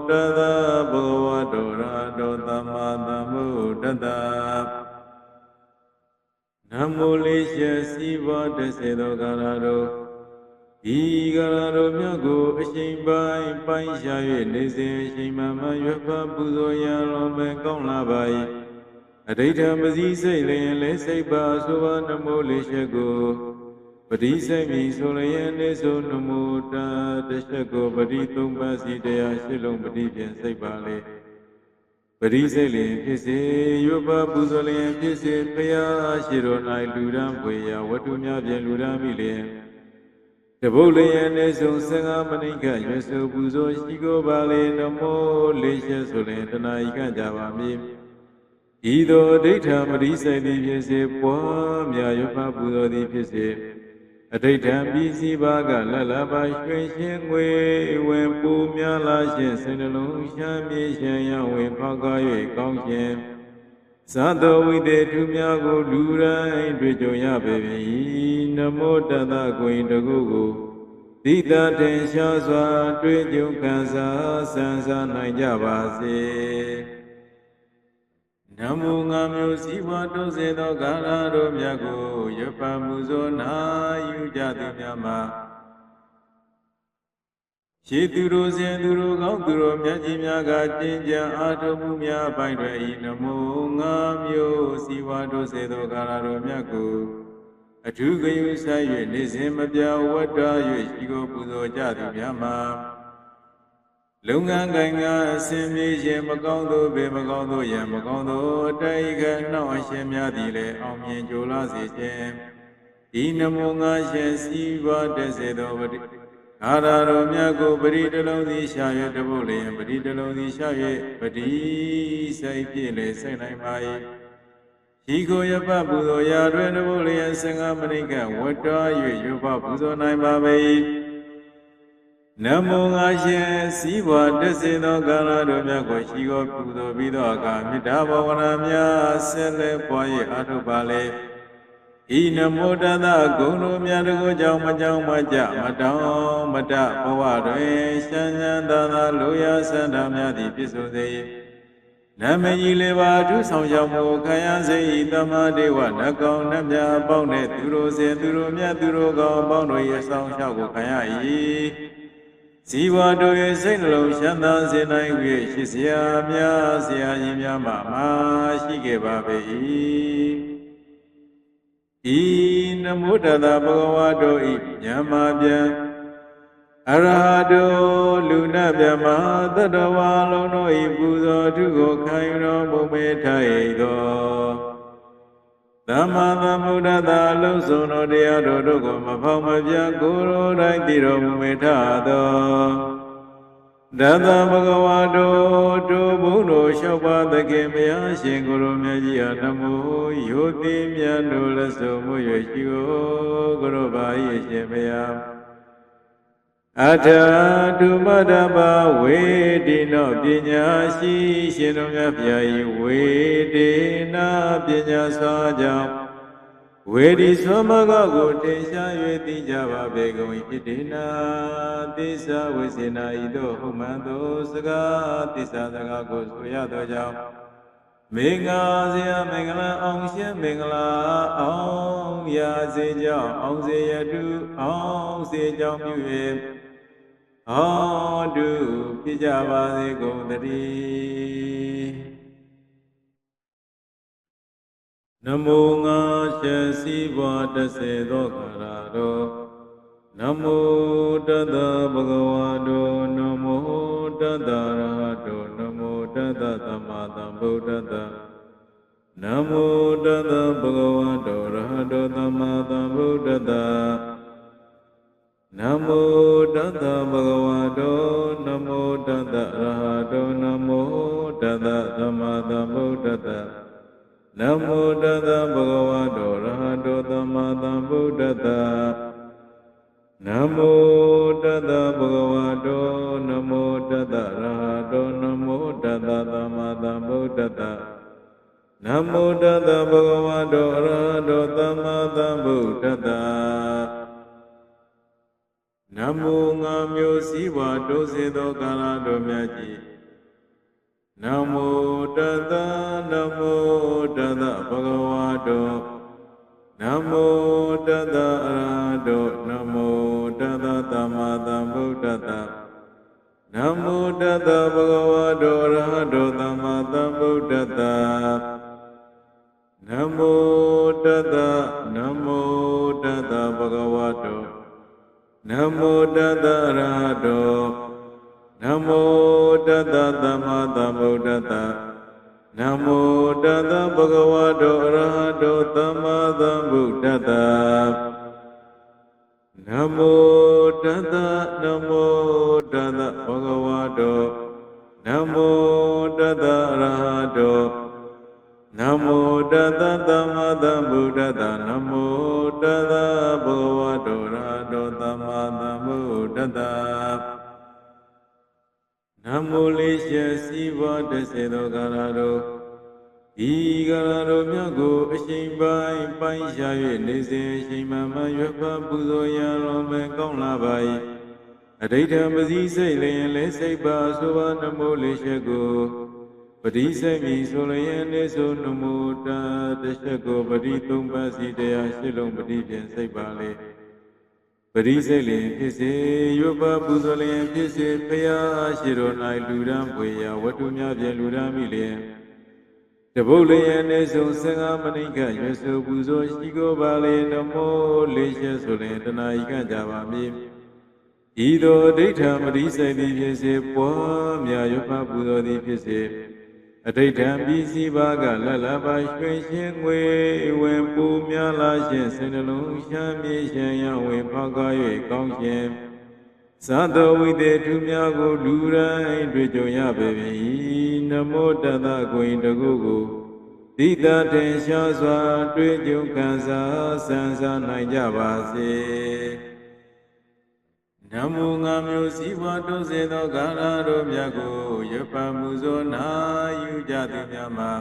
တတဗုဒ္ဓဝါတောအရဟတောသမ္မာသမ္ဗုဒ္ဓတ္တနမောလေးရှေစီဘတစေသောကာလတော်ဒီကာလတော်မြတ်ကိုအချိန်ပိုင်းရှာ၍နေစဉ်အချိန်မှရွတ်ဖတ်ပူဇော်ရတော်မူကောင်းလာပါ၏အဋ္ဌံပစီစိတ်လျင်လည်းစိတ်ပါဆိုပါနမောလေးရှေကိုပတိစိတ်မီဆိုလျင်နေဆိုနမောတတရှေကိုပတိသုံးပါးစီတရားရှိလုံးပတိဖြင့်စိတ်ပါလေပရိစိတ်လျင်ဖြစ်စေရွတ်ပါပူဇော်လျင်ဖြစ်စေဘုရားရှိတော်၌လူရန်ပွေရာဝတ္ထုများဖြင့်လူရန်မိလျင်တပုတ်လျင်နေဆုံး15မိနစ်ခန့်ရွတ်ဆိုပူဇော်ရှိကိုပါလေနမောလေးရှေဆိုလျင်တနာဤခန့်ကြပါမည်ဤသို့အဋ္ဌံပရိစိတ်သည်ဖြစ်စေပွားများရွတ်ပါပူဇော်သည်ဖြစ်စေအဋ္ဌံပြီးစီပါကလလပါရွှင်ရှင်ငွေဝင်ပူများလာရှင်စိတ်နှလုံးရှမ်းမြေရှင်ရဝင်ဖောက်ကား၍ကောင်းရှင်သံတော်ဝိတေထုများကိုလူတိုင်းတွေ့ကြုံရပေ၏နမောတတကိုင်တကုကိုတိတတင်ရှားစွာတွေ့ကြုံခံစားဆန်းစားနိုင်ကြပါစေနမောငါမျိုးစည်းဝါတိုးစေသောကာလတော်မြတ်ကိုရွတ်ပါမှုဇောနာယူကြသည်များမှာရှေသူတို့စဉ်သူတို့ကောင်းသူတို့မြတ်ကြီးများကကျင့်ကြံအားထုတ်မှုများပိုင်းတွင်ဤနမောငါမျိုးစည်းဝါတိုးစေသောကာလတော်မြတ်ကိုအထူးဂရုစိုက်၍နေစဉ်မပြဝတ္တ၍ရှိကိုပူဇော်ကြသည်များမှာလုပ်ငန်းကိုင်ကအစင်ပြေခြင်းမကောင်းသောဘေမကောင်းသောယံမကောင်းသောအတိုက်ခနှောင့်အရှင်များသည်လည်းအောင်မြင်ကြိုလာစေခြင်းဤနမောငါရှင်စီပါတစေသောပတိအာရတော်မြတ်ကိုပရိတလုံးသည်ရှာ၍တပုတ်လျင်ပရိတလုံးသည်ရှာ၍ပတိစိတ်ဖြင့်လည်းစိတ်နိုင်ပါ၏ရှိကိုရပပူဇော်ရာတွင်တပုတ်လျင်15မိနစ်ခန့်ဝတ္တ၍ရွတ်ဖပူဇော်နိုင်ပါပေ၏ နမောငါရှင်စီးပွားတစေသောကာလတို့မြတ်ကိုရှိကိုပူဇော်ပြီးသောအခါမေတ္တာဘာဝနာများဆက်လက်ပွား၍အားထုတ်ပါလေဤနမောတတဂုဏ်တို့မြတ်တို့ကြောင့်မကြောင့်မကြမတောင်းမတဘဝတွင်ရှမ်းရှမ်းသာသာလိုရာဆန္ဒများသည်ပြည့်စုံစေနမကြီးလေးပါထုဆောင်ရောက်မှုခံရစေ၏တမဒေဝနကောင်းနတ်များအပေါင်းနှင့်သူတို့စေသူတို့မြတ်သူတို့ကောင်းအပေါင်းတို့၏အဆောင်ရှောက်ကိုခံရ၏ဇီဝတို့၏စိတ်နှလုံးချမ်းသာစေနိုင်၍ရှိစရာများဆရာကြီးများမှမရှိခဲ့ပါပေ၏ဤနမုတ္တတဘဂဝါတို့၏ဉာဏ်မှာပြန်အရဟတောလူနာမြမသတ္တဝါလုံးတို့၏ပူဇော်ထုကိုခံယူတော်မူမေထိုင်သောသမ္မာသမ္ဗုဒ္ဓသာအလုံးစုံသောတရားတို့ကိုမဖောက်မပြကိုယ်တော်တိုင်းသိတော်မူမေထသောတသဘဂဝါတို့ဘုန်းတော်လျှောက်ပါသခင်ဘုရားရှင်ကိုယ်တော်မြတ်ကြီးအားနမောယောတိမြတ်တို့လက်စုံမှု၍ရှိကိုကိုယ်တော်ပါ၏ရှင်ဘုရားအထာတုမတ္တပဝေတိနောပညာရှိရှင်တော်မြတ်ဗျာ၏ဝေဒေနာပညာစွာကြောင့်ဝေဒီသောမဂကိုတင်ရှား၍သိကြပါပေကုန်၏ဣတိနာသစ္စာဝိစေနာဤသို့ဟုတ်မှန်သောစကားသစ္စာစကားကိုဆိုရသောကြောင့်မေငါစရာမင်္ဂလာအောင်ရှင်မင်္ဂလာအောင်ရာစေကြောင့်အောင်စေရတုအောင်စေကြောင့်ပြု၍ဟောတုဖြစ်ကြပါစေကုန်သတည်းနမောငါရှင်စီးပွားတစေသောခါရတော်နမောတတဘဂဝါတောနမောတတရဟတောနမောတတသမ္မာသမ္ဗုဒ္ဓတ္တနမောတတဘဂဝါတောရဟတောသမ္မာသမ္ဗုဒ္ဓတ္တနမောတတဘဂဝါတောနမောတတရဟတောနမောတတသမ္မာသမ္ဗုဒ္ဓတ္တနမောတတဘဂဝါတောရဟတောသမ္မာသမ္ဗုဒ္ဓတ္တနမောတတဘဂဝါတောနမောတတရဟတောနမောတတသမ္မာသမ္ဗုဒ္ဓတ္တနမောတတဘဂဝါတောရဟတောသမ္မာသမ္ဗုဒ္ဓတ္တနမောငါမျိုးစည်းဝါတိုးစေသောကာလတော်မြတ်ကြီးနမောတတနမောတတဘဂဝါတောနမောတတအရဟတောနမောတတသမ္မာသမ္ဗုဒ္ဓတ္တနမောတတဘဂဝါတောအရဟတောသမ္မာသမ္ဗုဒ္ဓတ္တနမောတတနမောတတဘဂဝါတောနမောတတရဟတောနမောတတသမ္မာသမ္ဗုဒ္ဓတ္တနမောတတဘဂဝါတောအရဟတောသမ္မာသမ္ဗုဒ္ဓတ္တနမောတတနမောတတဘဂဝါတောနမောတတရဟတောနမောတတသမ္မာသမ္ဗုဒ္ဓတ္တနမောတတဘဂဝါတောရဟတောသမ္မာသမ္ဗုဒ္ဓတ္တနမောလေးရှင်စီးပွားတစေသောကာလတော်ဤကာလတော်မြတ်ကိုအချိန်ပိုင်းရှာ၍နေစဉ်အချိန်မှရွတ်ဖတ်ပူဇော်ရတော်မူကောင်းလာပါ၏အဋ္ဌံပစီစိတ်လျင်လေးစိတ်ပါဆိုပါနမောလေးရှင်ကိုပတိစိတ်မီဆိုလျင်လေးဆိုနမောတတချက်ကိုပတိသုံးပါးစီတရားရှိလုံးပတိဖြင့်စိတ်ပါလေပရိစိတ်လျင်ဖြစ်စေရွတ်ပါပူဇော်လျင်ဖြစ်စေဖရာရှိတော်၌လူရန်ပွေရာဝတ္ထုများဖြင့်လူရန်မိလျင်တပုတ်လျင်နေဆုံး15မိနစ်ခန့်ရွတ်ဆိုပူဇော်ရှိကိုပါလေနမောလေးချက်ဆိုလျင်တဏှာဤကကြပါမည်ဤသို့ဒိဋ္ဌံပရိစိတ်သည်ဖြစ်စေပွားများရွတ်ပါပူဇော်သည်ဖြစ်စေအဋ္ဌံပစ္စည်းပါကလလပါရွှင်ရှင်ငွေဝင်ပူများလာရှင်စိတ်နှလုံးရှားမြေရှင်ရဝင်ဖောက်ကား၍ကောင်းရှင်သာတော်ဝိတေထုများကိုလူတိုင်းတွေ့ကြုံရပေ၏နမောတတကိုင်တကုကိုသီတာတင်ရှားစွာတွေ့ကြုံခံစားဆန်းစားနိုင်ကြပါစေ နမောငါမျိုးစီဝါတိုးစေသောဂါရတို့မြတ်ကိုရပမှုဇောနာယူကြသူများမှာ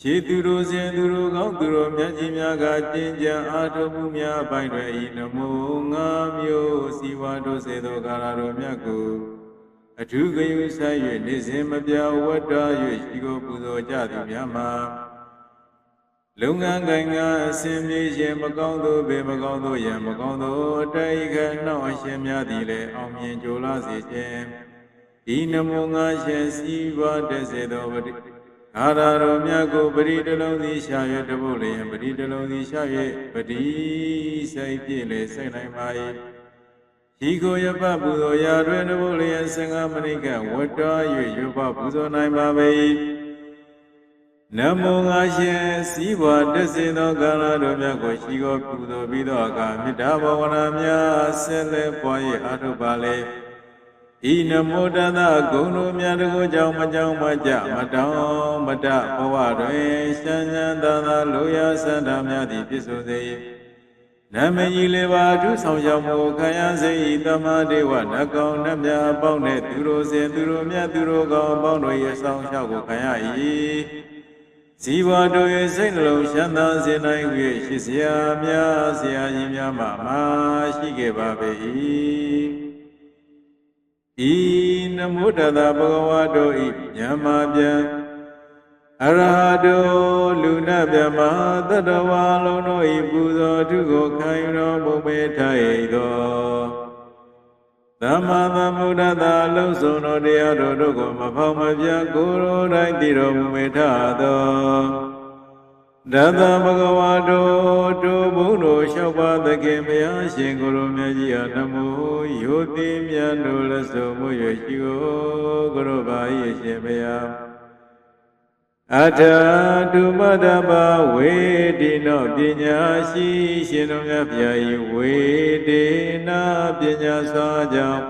ခြေသူတို့စဉ်သူတို့ကောင်းသူတို့မြတ်ကြီးများကကျင့်ကြံအားထုတ်မှုများအပိုင်းတွေဤနမောငါမျိုးစီဝါတိုးစေသောဂါရတို့မြတ်ကိုအထူးဂယုဆိုင်၍နေစဉ်မပြဝတ္တ၍ရှိကိုပူဇော်ကြသူများမှာလုပ်ငန်းကိုင်ကအစဉ်ပြေခြင်းမကောင်းသောဘေမကောင်းသောယံမကောင်းသောအတိုက်ခနှောင့်အရှင်များသည်လည်းအောင်မြင်ကြိုးလာစေခြင်းဤနမောငါရှင်စီဝါတက်စေသောပတိအာရတော်မြတ်ကိုပရိတလုံးသည်ရှာ၍တပုတ်လျင်ပရိတလုံးသည်ရှာ၍ပတိစိတ်ပြည့်လေစိတ်နိုင်ပါ၏ဤကိုရပပူဇော်ရာတွင်တပုတ်လျင်15မိနစ်ကဝတ္တ၍ရပပူဇော်နိုင်ပါပေ၏နမောငါရှင်စီးပွားတက်စေသောကာလတို့မြတ်ကိုရှိကိုပူဇော်ပြီးသောအခါမေတ္တာဘာဝနာများဆက်လက်ပွား၍အားထုတ်ပါလေဤနမောတသဂုဏ်တို့မြတ်တို့ကြောင့်မကြောင့်မကြမတောင်းမတဘဝတွင်ရှမ်းရှမ်းသာသာလိုရာစန္ဒများသည်ပြည့်စုံစေ၏နမကြီးလေးပါထုဆောင်ကြောင့်မို့ခံရစေ၏တမဒေဝနတ်ကောင်းနတ်မြတ်အပေါင်းနှင့်သူတို့စဉ်သူတို့မြတ်သူတို့ကောင်းအပေါင်းတို့၏အဆောင်လျှောက်ကိုခံရ၏ဇီဝတို့၏စိတ်နှလုံးရှမ်းသာစေနိုင်၍ရှိစရာများဆရာကြီးများမှမရှိခဲ့ပါပေ၏ဤနမောတသဗုဒ္ဓဝါတို့၏ဉာဏ်မှာပြန်အရဟတောလူနာမြမသတ္တဝါလုံးတို့၏ပူဇော်ထုကိုခံယူတော်မူပေထိုင်သောသမ္မာသမ္ဗုဒ္ဓသာလုံးစုံတော်တရားတို့ကိုမဖောက်မပြကိုယ်တော်တိုင်းသိတော်မူပေထသောဒသဗုဒ္ဓဝါတို့ဘုန်းတော်လျှောက်ပါသခင်ဘုရားရှင်ကိုယ်တော်မြတ်ကြီးအားနမောယောတိမြတ်တို့လက်စုံမှု၍ရှိကိုကိုယ်တော်ပါ၏ရှင်ဘုရားအထာတုမတ္တပဝေတိနောပညာရှိရှင်တော်မြတ်ဗျာ၏ဝေဒေနာပညာစွာကြောင့်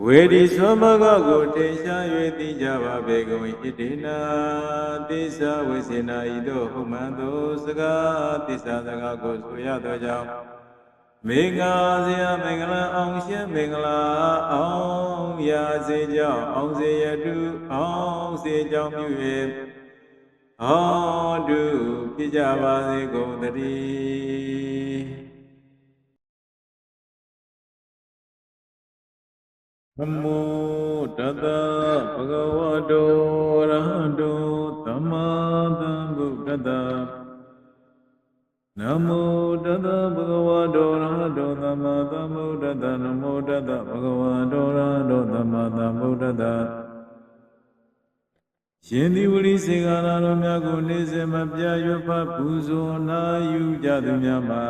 ဝေဒီသောမဂကိုတင်ရှား၍သိကြပါပေကုန်၏ဣတိနာသစ္စာဝိစေနာဤသို့ဟုမှန်သောစကားသစ္စာစကားကိုဆိုရသောကြောင့်မေငါစရာမင်္ဂလာအောင်ရှင်မင်္ဂလာအောင်ရာစေကြောင့်အောင်စေရတုအောင်စေကြောင့်ပြု၍ဟောတုဖြစ်ကြပါစေကုန်သတည်းနမောတသဗုဒ္ဓဝါတောရဟတောသမ္မာသမ္ဗုဒ္ဓတ္တနမောတသဗုဒ္ဓဝါတောရဟတောသမ္မာသမ္ဗုဒ္ဓတ္တနမောတသဗုဒ္ဓဝါတောရဟတောသမ္မာသမ္ဗုဒ္ဓတ္တရှင်ဒီဝိစေကာနာတော်များကိုနေစဉ်မပြတ်ရွတ်ဖတ်ပူဇော်နာယူကြသူများမှာ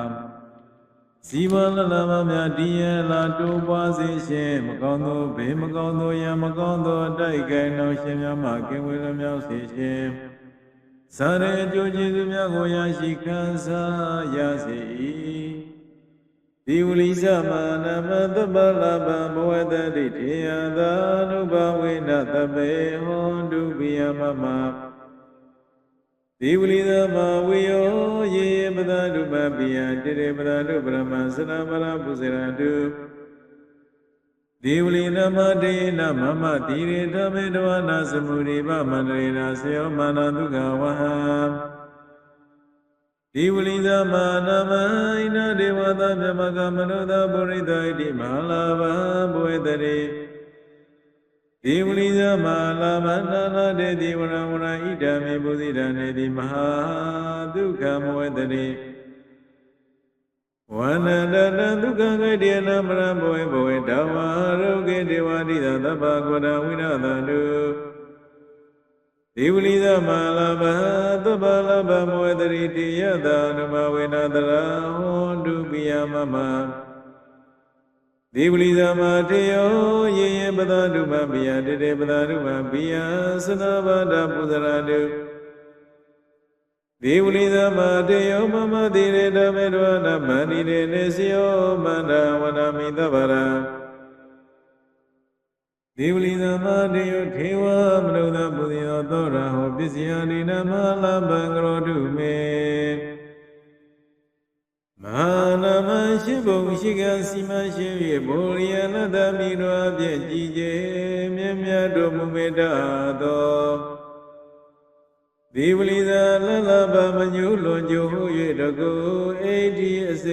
ဇီဝလလမများတည်ရလာတိုးပွားစေရှင်မကောင်းသောဘေးမကောင်းသောယံမကောင်းသောအတိုက်ကိုင်းတော်ရှင်များမှကင်ဝေလွမြောက်စေရှင်စာရေအကျိုးကျေးဇူးများကိုရရှိခံစားရစေ၏ဒီဝိသမနမသဗ္ဗလဗံဘဝတတိတေယသာနုဘဝေနသပေဟောတုပိယမမဒီဝိသမဝေယောယေပဒတုပပိယတေတေပဒတုပရမစရမရပုဇရတုဒီဝိသမတေနမမတိရေဓမေတဝနာသမုရိပမန္တရေနာစေယောမာနဒုက္ခဝဟံဒီဝိသမနာမဣနဒေဝတာမြမကမနုဿပုရိသဣတိမဟာလာဘဘဝေတရေဒီဝိသမလာမနာနာတေတိဝရဝရဣဒံမေပုဇိတံနေတိမဟာဒုက္ခမဝေတရေဝန္နတဒုက္ခဂတိယနာမရဘဝေဘဝေဓမ္မာရုကေဒေဝတိသသဗ္ဗကောရဝိရသန္တုဒီဝိသမလာဘသဗ္ဗလဘမဝေတရိတိယတအနုမဝေနတရာဟောတုပိယမမဒီဝိသမတေယောယေယေပဒတုမပိယတေတေပဒတုမပိယသနာဘာဒပုဇရာတုဒီဝိသမတေယောမမတိရေဓမေတဝနာမန္တိရေနေစယောမန္တဝနာမိသဗ္ဗရာဒီဝိသမတေယောထေဝမနုဿပုဇိယောသောရဟောပစ္စယနိနမလဘံကရောတုမေမ Manama Shibu Shiga Sima Shivi Boliana Damiro Jije Mimia Domumeda Do Divilida Lalaba Manulo Johu Yedago ADS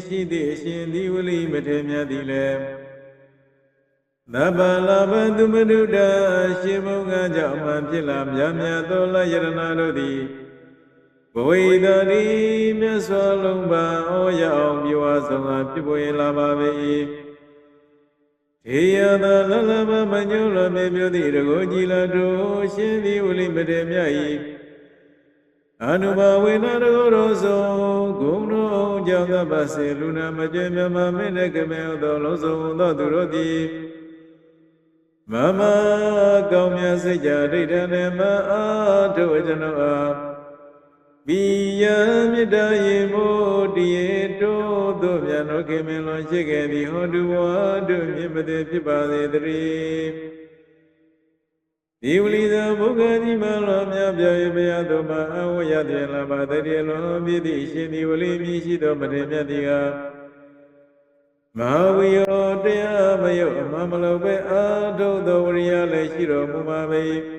Shidi Shin Divili Metemia Dile Nabalaba Dumaduda Shimunga Jama Pilam Yamya Dola Yaranadi Boydari Meswalumba Oya Biwasama Piboy Lavavi Tiada Lalaba Manula Mebudi Gojila Do Shevi Uli Medemiai Anuba Winaroroso Gumno Jaga Base Luna Majema Menekame Doloso Dodurodi Mama Gaumya Sejadi Nema Adojanoa Biya Midaye Modieto Doviano Kemelo Shigedi Hodua Dumimade Pibadri Divlida Bugadi Malamya Beadoma Awayadela Badarielo Vidi Shini Ulimi Shido Mademia Mahaviyo Dea Mayo Mamalobe Ado Doria Leshiro Mumabe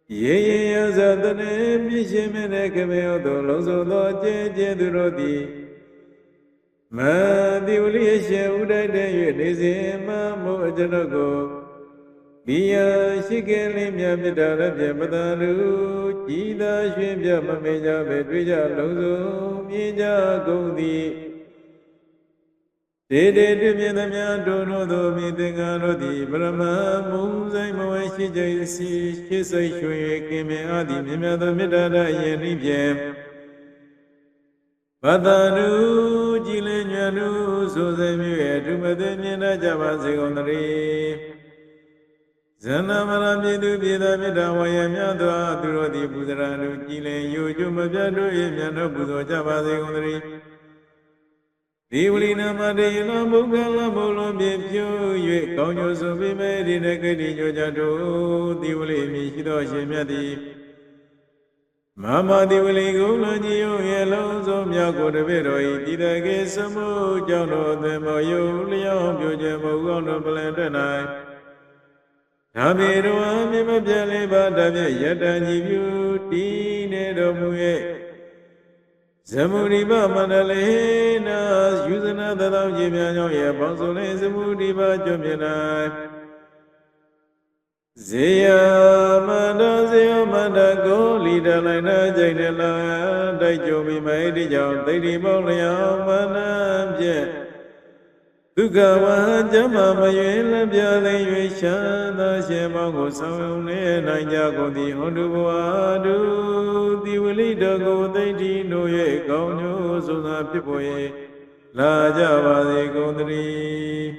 Ye Zadane Bishimene Kameo Dolozo Doje Durodi Madiuli Sheuda de Yedizima Mojanago Bia Shigeli Myamidara Jabadaru Jida Shimja Mameja Bedrija Lozo Mija Godi Dede Dimyanamya Dono Domi Dengarodi Brahma Muzai Moeshi Jaisi Shisai Shui Kime Adi Mimada Midada Yenibye Padanu Jilenyanu Suzemi Dumademina Javasi Gondari Zanamara Midu Bida Midawaya Dua Durodi Budranu Jile Yuju Mabjadu Yemyano Buzo Javasi Gondari Divulina Madina Bugala Bolo Bipyu, Yu, Konyo Subime, Dinakadi Jojado, Divuli Mishido Shemiadi Mama Divuli Gulaniyo, Yellow Zomyako de Veroi, Didake Samu, Jono, the Moyo, Leon, Jojamo, Gono, Belendanai Tabiru, Mimabjali, Badavia, Yatajibu, Tine Domuye Zamuriba Mandalena, Yuzana Dada Jimiano, Yabansole, Zamuriba Jomina Zia Manda Goli, Dalina, Jainela, Dajomi, Maidi, Dadi Molia, Manam Jet Tugawa, Jama, Mayela, Biale, Shana, Shemago, Saune, Najago, the Honduadu, the Willie Dago, they did no ye, Gauno, Suna Pipoe, La Java, the Gondri.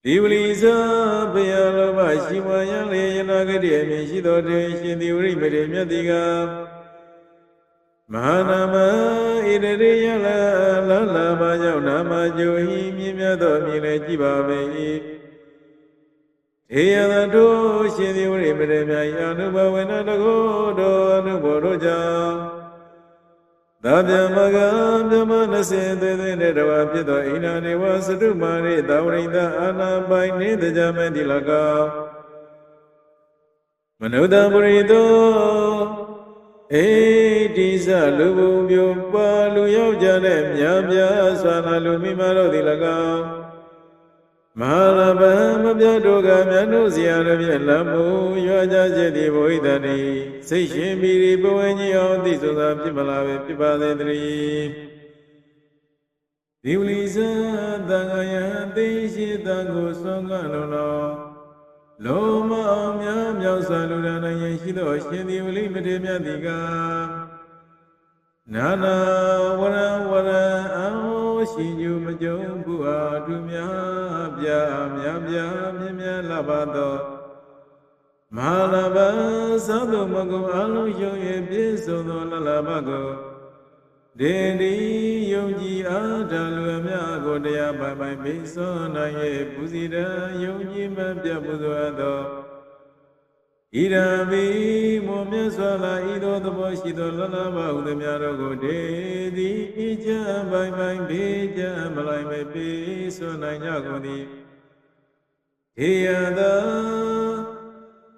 The Williza, Bayala, Shimaya, Nagadi, Shido, the Uri, Mediga. Mahanama Idriyala Lala Majana Majohi Mimado Mile Jibabe Eyado Shidi Rimaya Anuba Venadago Anuboroja Dabya Magam Jamanase de Nedavapido Inani Wasudumari Daurinda Anna by Nida Jamadilaga Manuda Burido Disa Lubu Yopa Luyo Janem Yabya Sana Lumimaro Dilaga Malaba Mabyadoga Manuzia Lamu Yaja Jedi Voidani Seshimiri Boeni on this of Pimala Pipadri Diuliza Dangaya Deshi Dango Songano Loma Myam Yasaluna Yeshido Shedi Uli Medemia Diga Nana Wara Ao Shinju Majo Bua Dumya Bya Mimya Labado Malaba Sado Mago Alu Yoye Bisono Lalabago Dedi Yogi Adalu Amya Godea Bye Bisona Ye Buzida Yogi Mabya Buzuado ဣရမိမောမြတ်စွာလာဤသောသဘောရှိသောလလဘဟုသမျှတို့ကိုတေသည်ဤချမ်းပိုင်ပိုင်ဘေးချမ်းမလိုက်မပေးဆွနိုင်ကြကုန်သည်ထေယသာ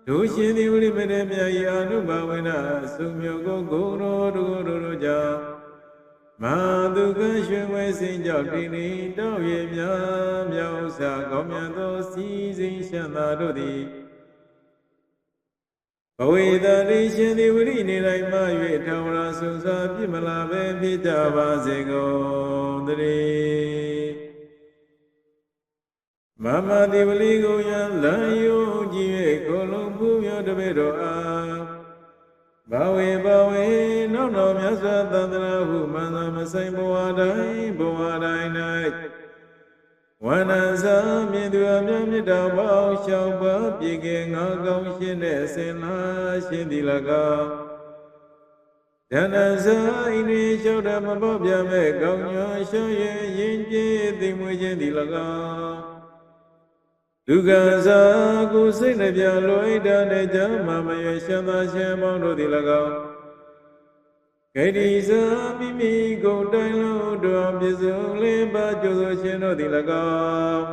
တို့ရှင်သည်ဝိရိမတေမြတ်၏အာနုဘဝေနအစုမျိုးကိုဂုဏ်တော်တို့ကြောင့်မဟာဒုက္ခရွှေဝဲစင်ကြောင့်တိနိတောက်ရမြမြောက်စာကောင်းမြတ်သောစီစဉ်ရှံသာတို့သည်ဘဝေတတိရှင်သည်ဝိရိနေတိုင်းမှ၍ထောင်ရာဆုံစာပြစ်မလာပဲဖြစ်ကြပါစေကုန်တည်းမမတိဝလိကိုယံလံယုံကြည်၍ကိုလုံးဖူးမြောတပေတော်အားဘာဝေနောက်တော်မြတ်စွာသန္တရာဟုမန္တမဆိုင်ဘဝတိုင်း၌ဝန္နဇာမြေသူအမြတ်မြတ်တော်ပေါင်းရှောက်ပါပြေကငါကောင်းရှင်းတဲ့အစဉ်လားရှင်သည်၎င်းဒဏ္ဍဇာဣန္ဒြေလျှောက်တမပေါပြမဲ့ကောင်းညွန်ရှောရရင်ကျေသိမွေခြင်းသည်၎င်းဒုက္ခဇာကိုစိတ်နှပြလွိတာနဲ့ကြမှာမရွှေရှမ်းသာရှင်ပေါင်းတို့သည်၎င်းဂိတိဇာမိမိကိုယ်တိုင်လို့တော်ပြစုံလင်းပါကြိုးဆိုရှင်တို့သည်၎င်း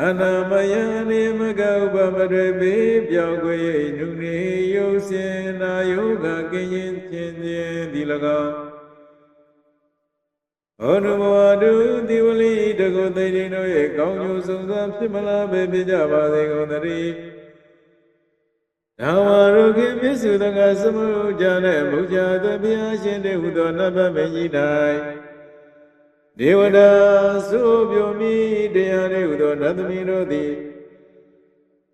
အနာမယနေမကဥပမတွေပေပြောက်ွယ်နုနေယုစင်နာယောဂကင်းရင်ခြင်းသည်၎င်းဟောနုဘဝတုဒီဝလိတကုသိတိတို့ရဲ့ကောင်းကျိုးဆုံးစွာဖြစ်မလားပဲဖြစ်ကြပါစေကုန်သတည်းဓမ္မရုခေပြစ္ဆုတကသမုဒ္ဒနဲ့ဘုရားသဗျာရှင်တေဟုသောနတ်ဗမင်းကြီး၌ဒေဝတာဆိုပြုမိတရားတေဟုသောနတ်သမီးတို့သည်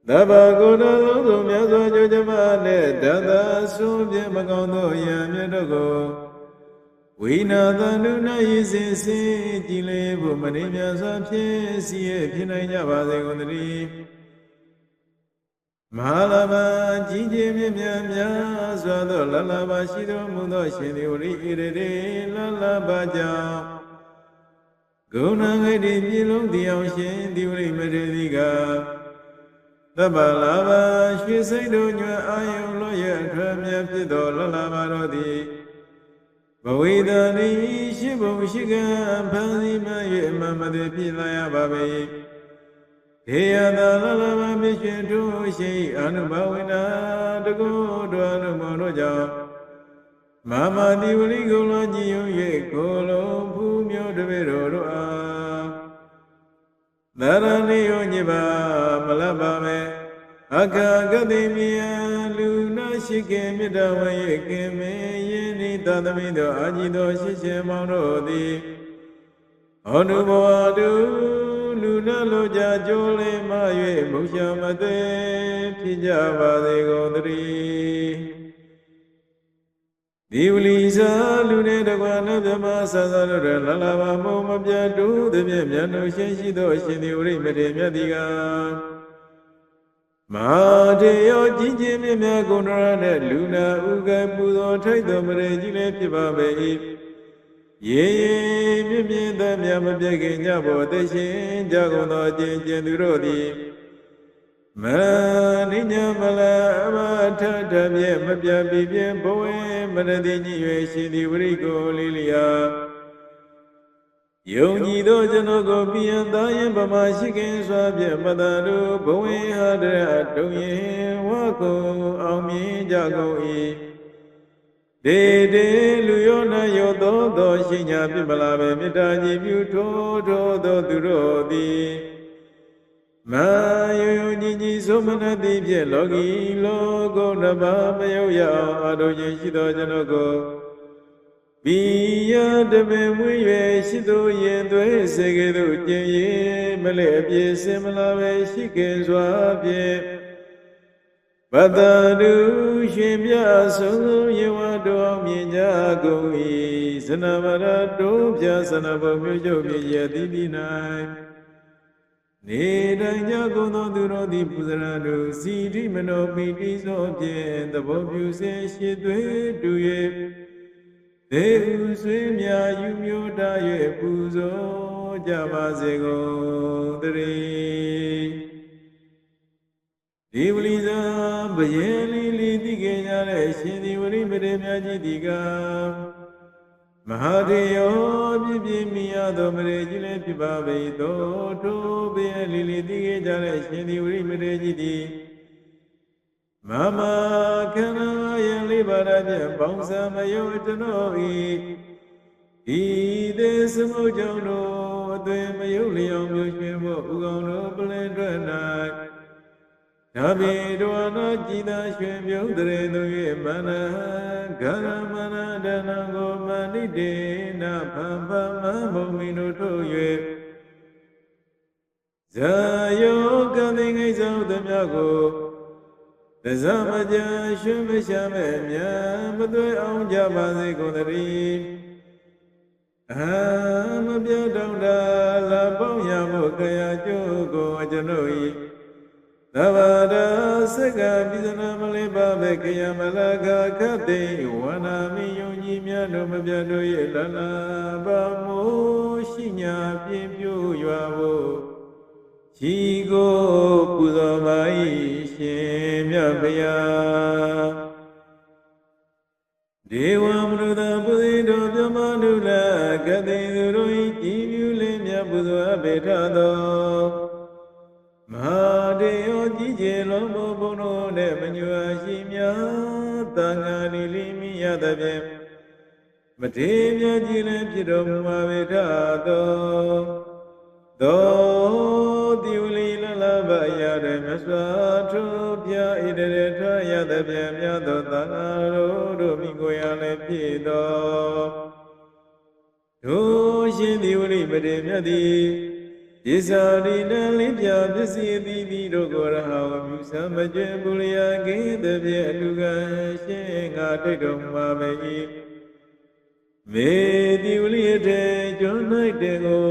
သဗ္ဗကုဏလုံးစုံမြတ်စွာကြိုးကြမနှင့်တသာဆုံးဖြင့်မကောင်းသောယံမြတ်တို့ကိုဝိနာသန္တု၌ရည်စင်စေကြည်လေဖို့မနေမြတ်စွာဖြစ်စီရဖြစ်နိုင်ကြပါစေကုန်သတည်းမဟာလဘကြီးကြီးမြတ်မြတ်စွာသောလလဘရှိတော်မူသောရှင်သည်ဝရိဣရတေလလဘကြောင့်ဂုဏဂိတိပြည်လုံးတည်အောင်ရှင်သည်ဝရိမထေရီကသဗ္ဗလာဘရွှေစိတ်တို့ညွတ်အာယုလောရအထွတ်မြတ်ဖြစ်သောလလဘတို့သည်ဘဝေတတိရှိဘုံရှိကံဖန်စီမှ၍အမှန်မသိဖြစ်လာရပါပေဒေယသာလလဘမြင့်ရှင်တို့ရှိအနုဘဝေနာတကုတော်အနုမောတို့ကြောင့်မမတိဝလိကုလောကြည်ယုံ၍ကိုလုံးဖူးမျိုးတပေတော်တို့အားသရဏိယောညိပါမလပါမေအခါကတိမြယလူနာရှိကေမေတ္တဝယေကေမေယင်းဤသတမိသောအာကြည်သောရှိရှင်မောင်တို့သည်ဟောနုဘဝတုလူနာလိုကြကြိုးလေးမ၍မုရှာမသေးဖြစ်ကြပါစေကုန်သတည်းဒီဝလိစာလူနေတကွာနဗြဟ္မဆာသာတို့လလဘမောမပြတ်တူသည်ဖြင့်မြတ်တို့ရှင်ရှိသောရှင်သည်ဝရိမထေမြတ်တိကမဟာတေယောကြီးကြီးမြတ်မြတ်ဂုဏ်တော်နဲ့လူနာဥကပူဇော်ထိုက်တော်မရေကြီးလည်းဖြစ်ပါပေ၏ရေမြင့်မြင့်သမျှမပြည့်ခင်ကြဖို့သိရှင်ကြကုန်သောကျင့်သူတို့သည်မနိညာမလအမထထဖြင့်မပြပြဖြင့်ဘဝေမရတိညွေရှိသည်ဝရိကိုလေးလျာယုံကြည်သောကျွန်ုပ်ကိုပြယံသားရင်ဗမရှိခင်စွာဖြင့်မတန်တို့ဘဝေဟာတရတုံရင်ဝကုံအောင်မြင်ကြကုန်၏ဒေဒေလူယောနာယောသောရှိညာပြမလာပဲမေတ္တာကြည်ပြုထိုးသောသူတို့သည်မာယောယောကြီးသောမနတိဖြင့်လောကီလောကုဏဘာမယောရအောင်အထုခြင်းရှိသောကျွန်ုပ်ကိုပိယတမေမွေ၍ရှိသောရင်သွေးစေကဲ့သို့ကျင်ရမလဲအပြည့်စင်မလာပဲရှိခင်စွာဖြင့်ဘဒ္ဒတုရှင်မြတ်ဆုံးယေဝတော်မြင်ကြကုန်၏ဇနဗရတောပြဇနဘုံမြို့ချုပ်မြည်ရသည်သည်၌နေတိုင်းကြကုန်သောသူတို့သည်ပူဇရတို့စီတိမနောပိတိသောဖြင့်သဘောပြုစေရှိသွေးတူ၍ဒေဟုဆွေမြာယူမျိုးတာ၍ပူဇော်ကြပါစေကုန်သတည်း ဒီဝလိဇာဘယေလီလီတိကေကြတဲ့ရှင်ဒီဝရိပရေမြတ်ကြီးဒီကမဟာတေယောပြည့်ပြည့်မြတ်သောမရေကြီးလည်းဖြစ်ပါပေသောထိုဘယေလီလီတိကေကြတဲ့ရှင်ဒီဝရိပရေကြီးဒီမမခန္ဓာယံလေးပါးဖြင့်ပေါင်းစံမယောတနောဤဤသေသမုကြောင့်တို့အသွင်မယုတ်လျောင်မျိုးရွှင်ဖို့ဥကောင်တို့ပလင်ထွက်၌ဒါပေဒဝနာကြည်သာရွှင်ပြုံးတရေသူ၏မနဂရမနဒနာကိုမဏိတေနဖန်ဖမဘုံမီတို့ထုတ်၍ဇာယောကံသိငိသောသမျှကိုတဇမကြရွှင်မရှာမဲ့မြတ်မသွေအောင်ကြပါစေကုန်သတည်းမပြတ်တောင်းတာလာပေါင်းရဖို့ခရာကျိုးကိုကျွန်ုပ်၏သဘာဒစက္ကပိသနာမလေးပါပဲခယမလကခတ်သိဝနာမိယုံကြည်များတို့မပြတ်တို့၏လလပါမိုးရှိညာပြင်းပြို့ရွာဖို့ရှိကိုပူဇော်ပါ၏ရှင်မြတ်ဗျာဒေဝမနုဿပုရိတောပြမနုလကတိသူတို့၏ကြည်ပြုလင်းမြတ်ပူဇော်အပ်ပေထသောမဟာတေယောကြီးကျယ်လုံးဘုံတို့နှင့်မညွာရှိများသံဃာလီလီမိရသဖြင့်မထေမြတ်ကြီးလည်းဖြစ်တော်မူပါပေထသောတိဝလီလလဘရတဲ့မြတ်စွာထုပြဣတရေထရသဖြင့်မြတ်သောသံဃာတို့မိကိုယ်ရလည်းဖြစ်တော်တို့ရှင်တိဝလိပတိမြတ်သည်ဣဇာရိနလိပြပစ္စည်းသီးသီးတို့ကိုရဟောမြူသမကျွေပုလျာကိသဖြင့်အလူကရှင်ငါတိတ်တော်မှာပဲ၏မေတိဝလိတေကျွန်း၌တေကို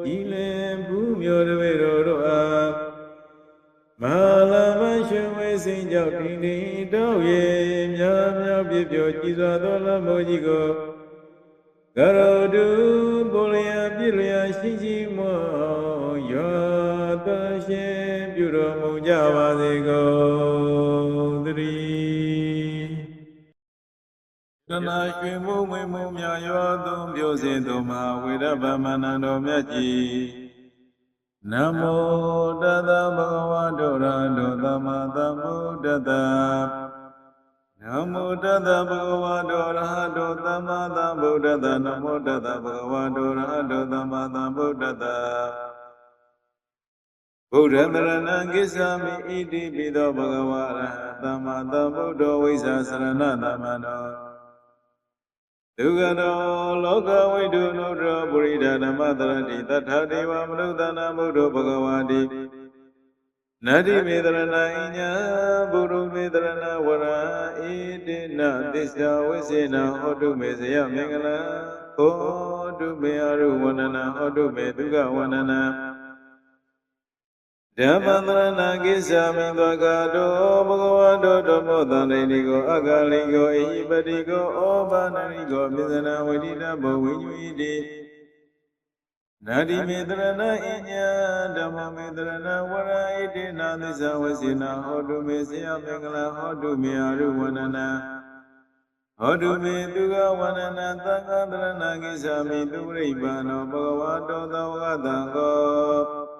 ကြည်လင်ဘူးမျိုးတွေတို့အားမဟာလာမရွှေဝဲစိန်ကြောင့်တင်းတင်းတောက်၍များများပြပြကြည်စွာသောလမိုးကြီးကိုကရောတုပုလျာပြည့်လျာရှိရှိမောယောတရှင်ပြုတော်မူကြပါစေကုန်သတည်းတနာရွှေမုံမွေမုံမြရောသုံးပြောစဉ်သို့မဟာဝေရဗမဏံတော်မြတ်ကြီးနမောတတဗုဒ္ဓဝါဒောရတောသမ္မာသမ္ဗုဒ္ဓတ္တနမောတတဗုဒ္ဓဝါဒောရဟတောသမ္မာသမ္ဗုဒ္ဓတ္တနမောတတဗုဒ္ဓဝါဒောရဟတောသမ္မာသမ္ဗုဒ္ဓတ္တဗုဒ္ဓံတရဏံကိစ္ဆာမိဣတိပိသောဘဂဝါရဟသမ္မာသမ္ဗုဒ္ဓဝိဇ္ဇာစရဏသမ္မနောဒုက္ခတောလောကဝိတုနုဒ္ဓပုရိဒဓမ္မတရတိတထာဒေဝမနုဿနာဗုဒ္ဓဘဂဝါတိနတ္တိမေတရဏဣညာဘုရုမေတရဏဝရဣတိနသစ္စာဝိစေနဟောတုမေဇယမင်္ဂလဟောတုမေအရုဝန္ဒနာဟောတုမေဒုက္ခဝန္ဒနာဓမ္မန္တရဏကိစ္ဆာမိသောကာတောဘဂဝတောဓမ္မောသန္တိနိကိုအဂါလိကိုအိပတိကိုဩဘာနရိကိုပိသနာဝိတိတဘောဝိညုဣတိနာတိမေတရဏဣညာဓမ္မမေတရဏဝရဣတိနာသစ္စာဝစေနာဟောတုမေစေယမင်္ဂလဟောတုမေအရုဝန္ဒနာဟောတုမေသူကဝန္ဒနာသံဃာတရဏကိစ္ဆာမိသူရိပ္ပန္နောဘဂဝတောသောကတံကော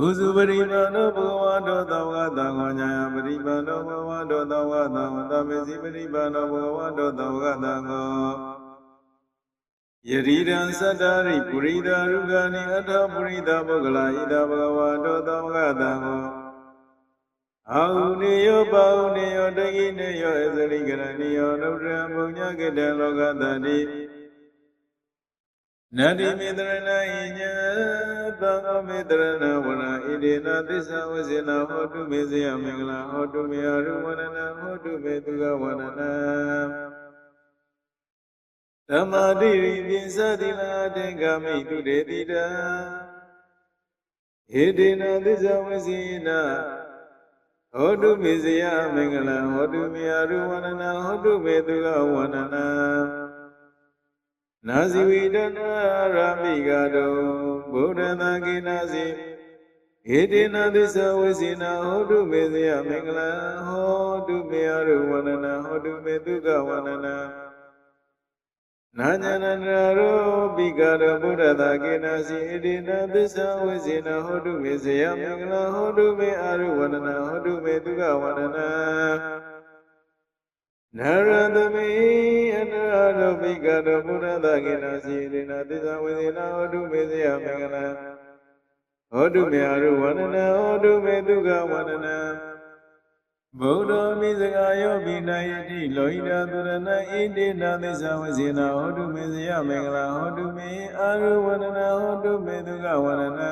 ဥစုပရိပန္နောဘဂဝတောသောကတံကောညာယပရိပန္နောဘဂဝတောသောကတံကောသမေစီပရိပန္နောဘဂဝတောသောကတံကောယရိဒံသတ္တရိပုရိသရုဂာနိအထပုရိသပုဂ္ဂလာဣဒဘဂဝတောသောကတံကောအာဟုနေယောပါဟုနေယောတကိနေယောအသရိကရဏီယောနုဒ္ဓံဘုံညကတံလောကတတိနတ္တိမေတရဏဣညာသံဃောမေတရဏဝရဣတိနာသစ္စာဝစေနာဟောတုမေဇယမင်္ဂလာဟောတုမေအရုဝန္ဒနာဟောတုမေသူကဝန္ဒနာဓမ္မာတိရိပိသတိလာတေဂမိတုတေတိတံဟေတေနသစ္စာဝစေနာဟောတုမေဇယမင်္ဂလာဟောတုမေအရုဝန္ဒနာဟောတုမေသူကဝန္ဒနာနာဇိဝိတနာရမိဂတောဗုဒ္ဓသာကိနာစီဣ Edina disa wisina hodu meziya mingla hodu meyaru wanana hodu meduga wanana Nanyananaro bigara buddha daginasi edina disa wisina hodu meziya mingla hodu meyaru wanana hodu meduga wanana Naradami anararo bigara buddha daginasi edina disa wisina hodu meziya mingla Hodu meyaru wanana hodu meduga wanana Buddha mizagayo binayati loida durana idina disa wasina hodu meziya mingla hodu me aru wanana hodu meduga wanana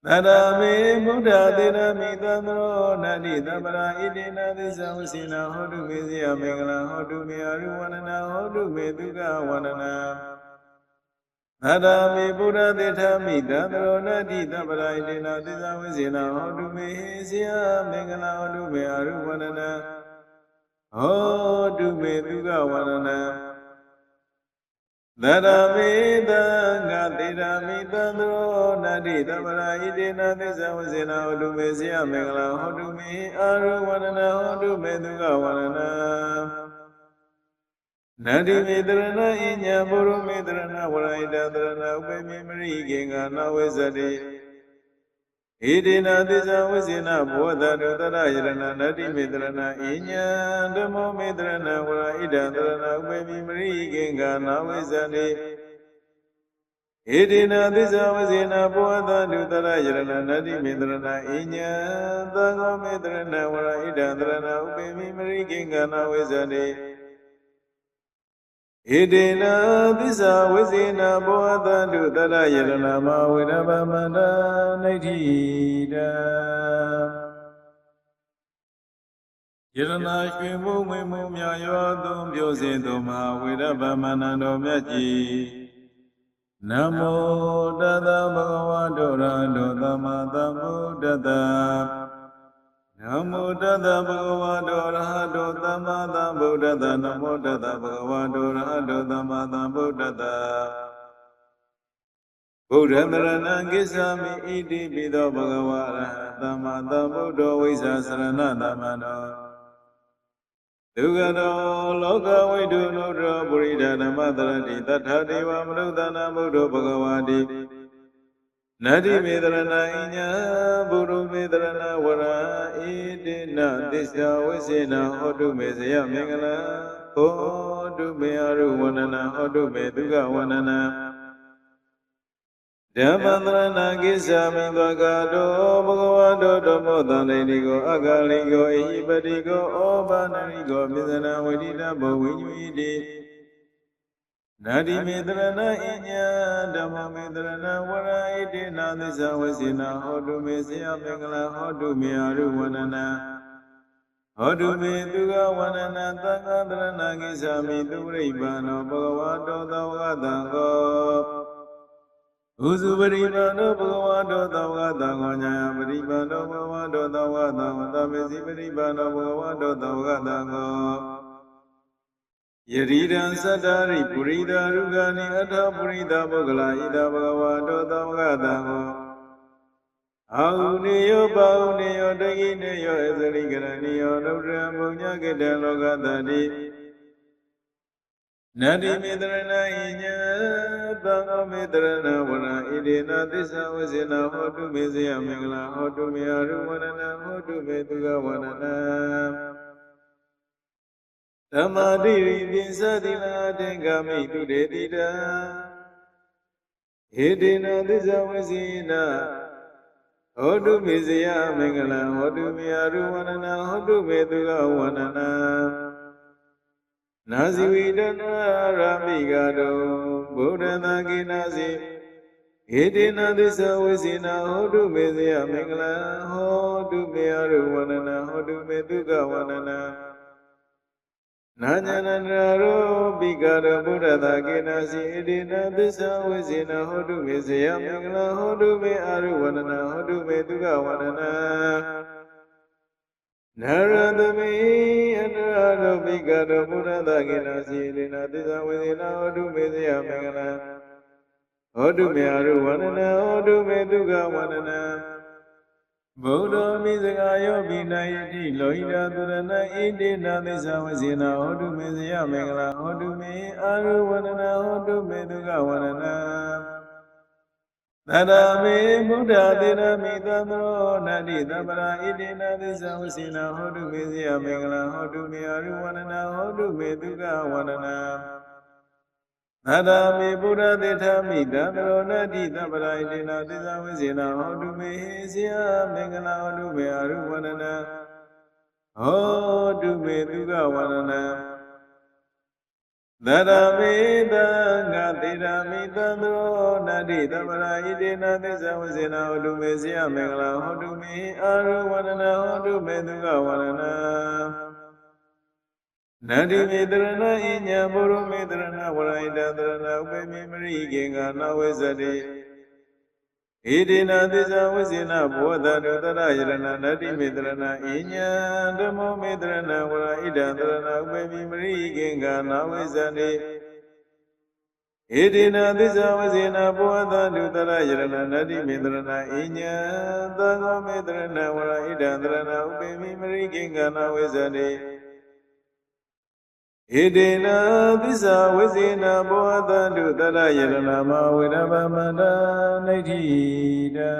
Nadame Buddha dina mitandro nadi tabara idina disa wasina hodu meziya mingla hodu me aru wanana hodu meduga wanana Nadami Buddha Dithami Dandro Nadi Tabarayidina Disa Visina Hodu Mehesya Mingala Hodu Me Aruvanana Hodu Me Duga Vanana Nadami Danga Didami Dandro Nadi Tabarayidina Disa Visina Hodu Mehesya Mingala Hodu Me Aruvanana Hodu Me Duga Vanana Nadi Midrana Inya Buru Midrana Varaida Drana Upemi Mariginga Nawizadi Idina Disa Visina Bodha Dutara Irana Nadi Midrana Inya Damo Midrana Varaida Drana Upemi Mariginga Nawizadi Idina Disa Visina Bodha Dutara Irana Nadi Midrana Inya Damo Midrana Varaida Drana Upemi Mariginga Nawizadi Idina disa visina bodha dutara yarana mavirabamana naithida Yarana shvimu mwimu myayo dum byosinto mavirabamana do myaji Namo tata bhagavato arahato samma Namo tata bhagavato arahato samma sambuddhassa Namo tata bhagavato arahato samma sambuddhassa Buddha-dharana gissami iti pido bhagava arahato samma sambuddho vissa sarana dhammano Dugado loka vidu nudra purita dhammatarati tatha deva manuddhana buddho bhagavati Nadi Midrana Inya Buru Midrana Vara Idina Disa Visina Hodu Meziya Mingala Hodu Meyaru Vanana Hodu Meduga Vanana Dhammadrana Gisami Bhagado Bhagavado Dhammo Dhaninigo Agaligo Ihipadigo Obanarigo Mizana Vidita Bhavinyuidi Nadi Midrana Inya Dhamma Midrana Vara Idina Disa Visina Hodu Meziya Mingala Hodu Meyaru Vanana Hodu Meduga Vanana Tangadrana Gisami Duribano Bhagavato Tavatango Uzu Paribano Bhagavato Tavatango Nyaya Paribano Bhagavato Tavatango Tamesi Paribano Bhagavato Tavatango Yaridan Sadari Purida Rugani Atha Purida Bhagala Ida Bhagavato Tavatango Auneyo Pauneyo Dagineyo Ezarigaraniyo Nudra Punya Gita Logatadi Nadi Midrana Inya Dhamma Midrana Vana Idina Disa Visina Hodu Meziya Mingala Hodu Meyaru Vanana Hodu Meduga Vanana Samadhi Visadila Dengami Tudedida Idina Disa Visina Hodu Meziya Mingala Hodu Meyaru Vanana Hodu Meduga Vanana Nasi Vidana Ramigado Buddha Daginasi Idina Disa Visina Hodu Meziya Mingala Hodu Meyaru Vanana Hodu Meduga Vanana Nanyananaro Bigara Buddha Daginasi Idina Disa Visina Hodu Meziya Mingala Hodu Meyaru Vanana Hodu Meduga Vanana Naradami Anarado Bigara Buddha Daginasi Idina Disa Visina Hodu Meziya Mingala ဟောတုမေအရုဝန္ဒနာဟောတုမေဒုက္ခဝန္ဒနာဗုဒ္ဓမိစကာယောပိနာယတိလောဟိတာသူရဏဣတိနာသစ္စာဝဇေနာဟောတုမေဇယမင်္ဂလာဟောတုမေအာရုဝန္ဒနာဟောတုမေဒုက္ခဝန္ဒနာသရမေဘုဒ္ဓသေရမိသံသောနတ္တိသဗ္ဗရာဣတိနာသစ္စာဝဇေနာဟောတုမေဇယမင်္ဂလာဟောတုမေအာရုဝန္ဒနာဟောတုမေဒုက္ခဝန္ဒနာသရမေဘုရားသေထမိတံသရောနတိသဗ္ဗရာဣတိနာသစ္စာဝိဇေနာဟောတုမေဇယမင်္ဂလာဟောတုမေအရုဝန္ဒနာဟောတုမေဒုက္ခဝန္ဒနာသရမေတံဃသေရမိတံသရောနတိသဗ္ဗရာဣတိနာသစ္စာဝိဇေနာဟောတုမေဇယမင်္ဂလာဟောတုမေအရုဝန္ဒနာဟောတုမေဒုက္ခဝန္ဒနာနတ္တိမေတရဏဣညာဘုရုမေတရဏဝရဟိတတရဏဥပေမိမရိကေငါနဝေဇတိဣတိနာသစ္စာဝိဇေနဘောဓတုတရယရဏနတ္တိမေတရဏဣညာဓမ္မောမေတရဏဝရဟိတတရဏဥပေမိမရိကေငါနဝေဇတိဣတိနာသစ္စာဝိဇေနဘောဓတုတရယရဏနတ္တိမေတရဏဣညာသံဃောမေတရဏဝရဟိတတရဏဥပေမိမရိကေငါနဝေဇတိဣတိနာသစ္စာဝိဇေနဘောဓတုတရယရဏမဝိရဗမန္တနိဋ္ဌိတံ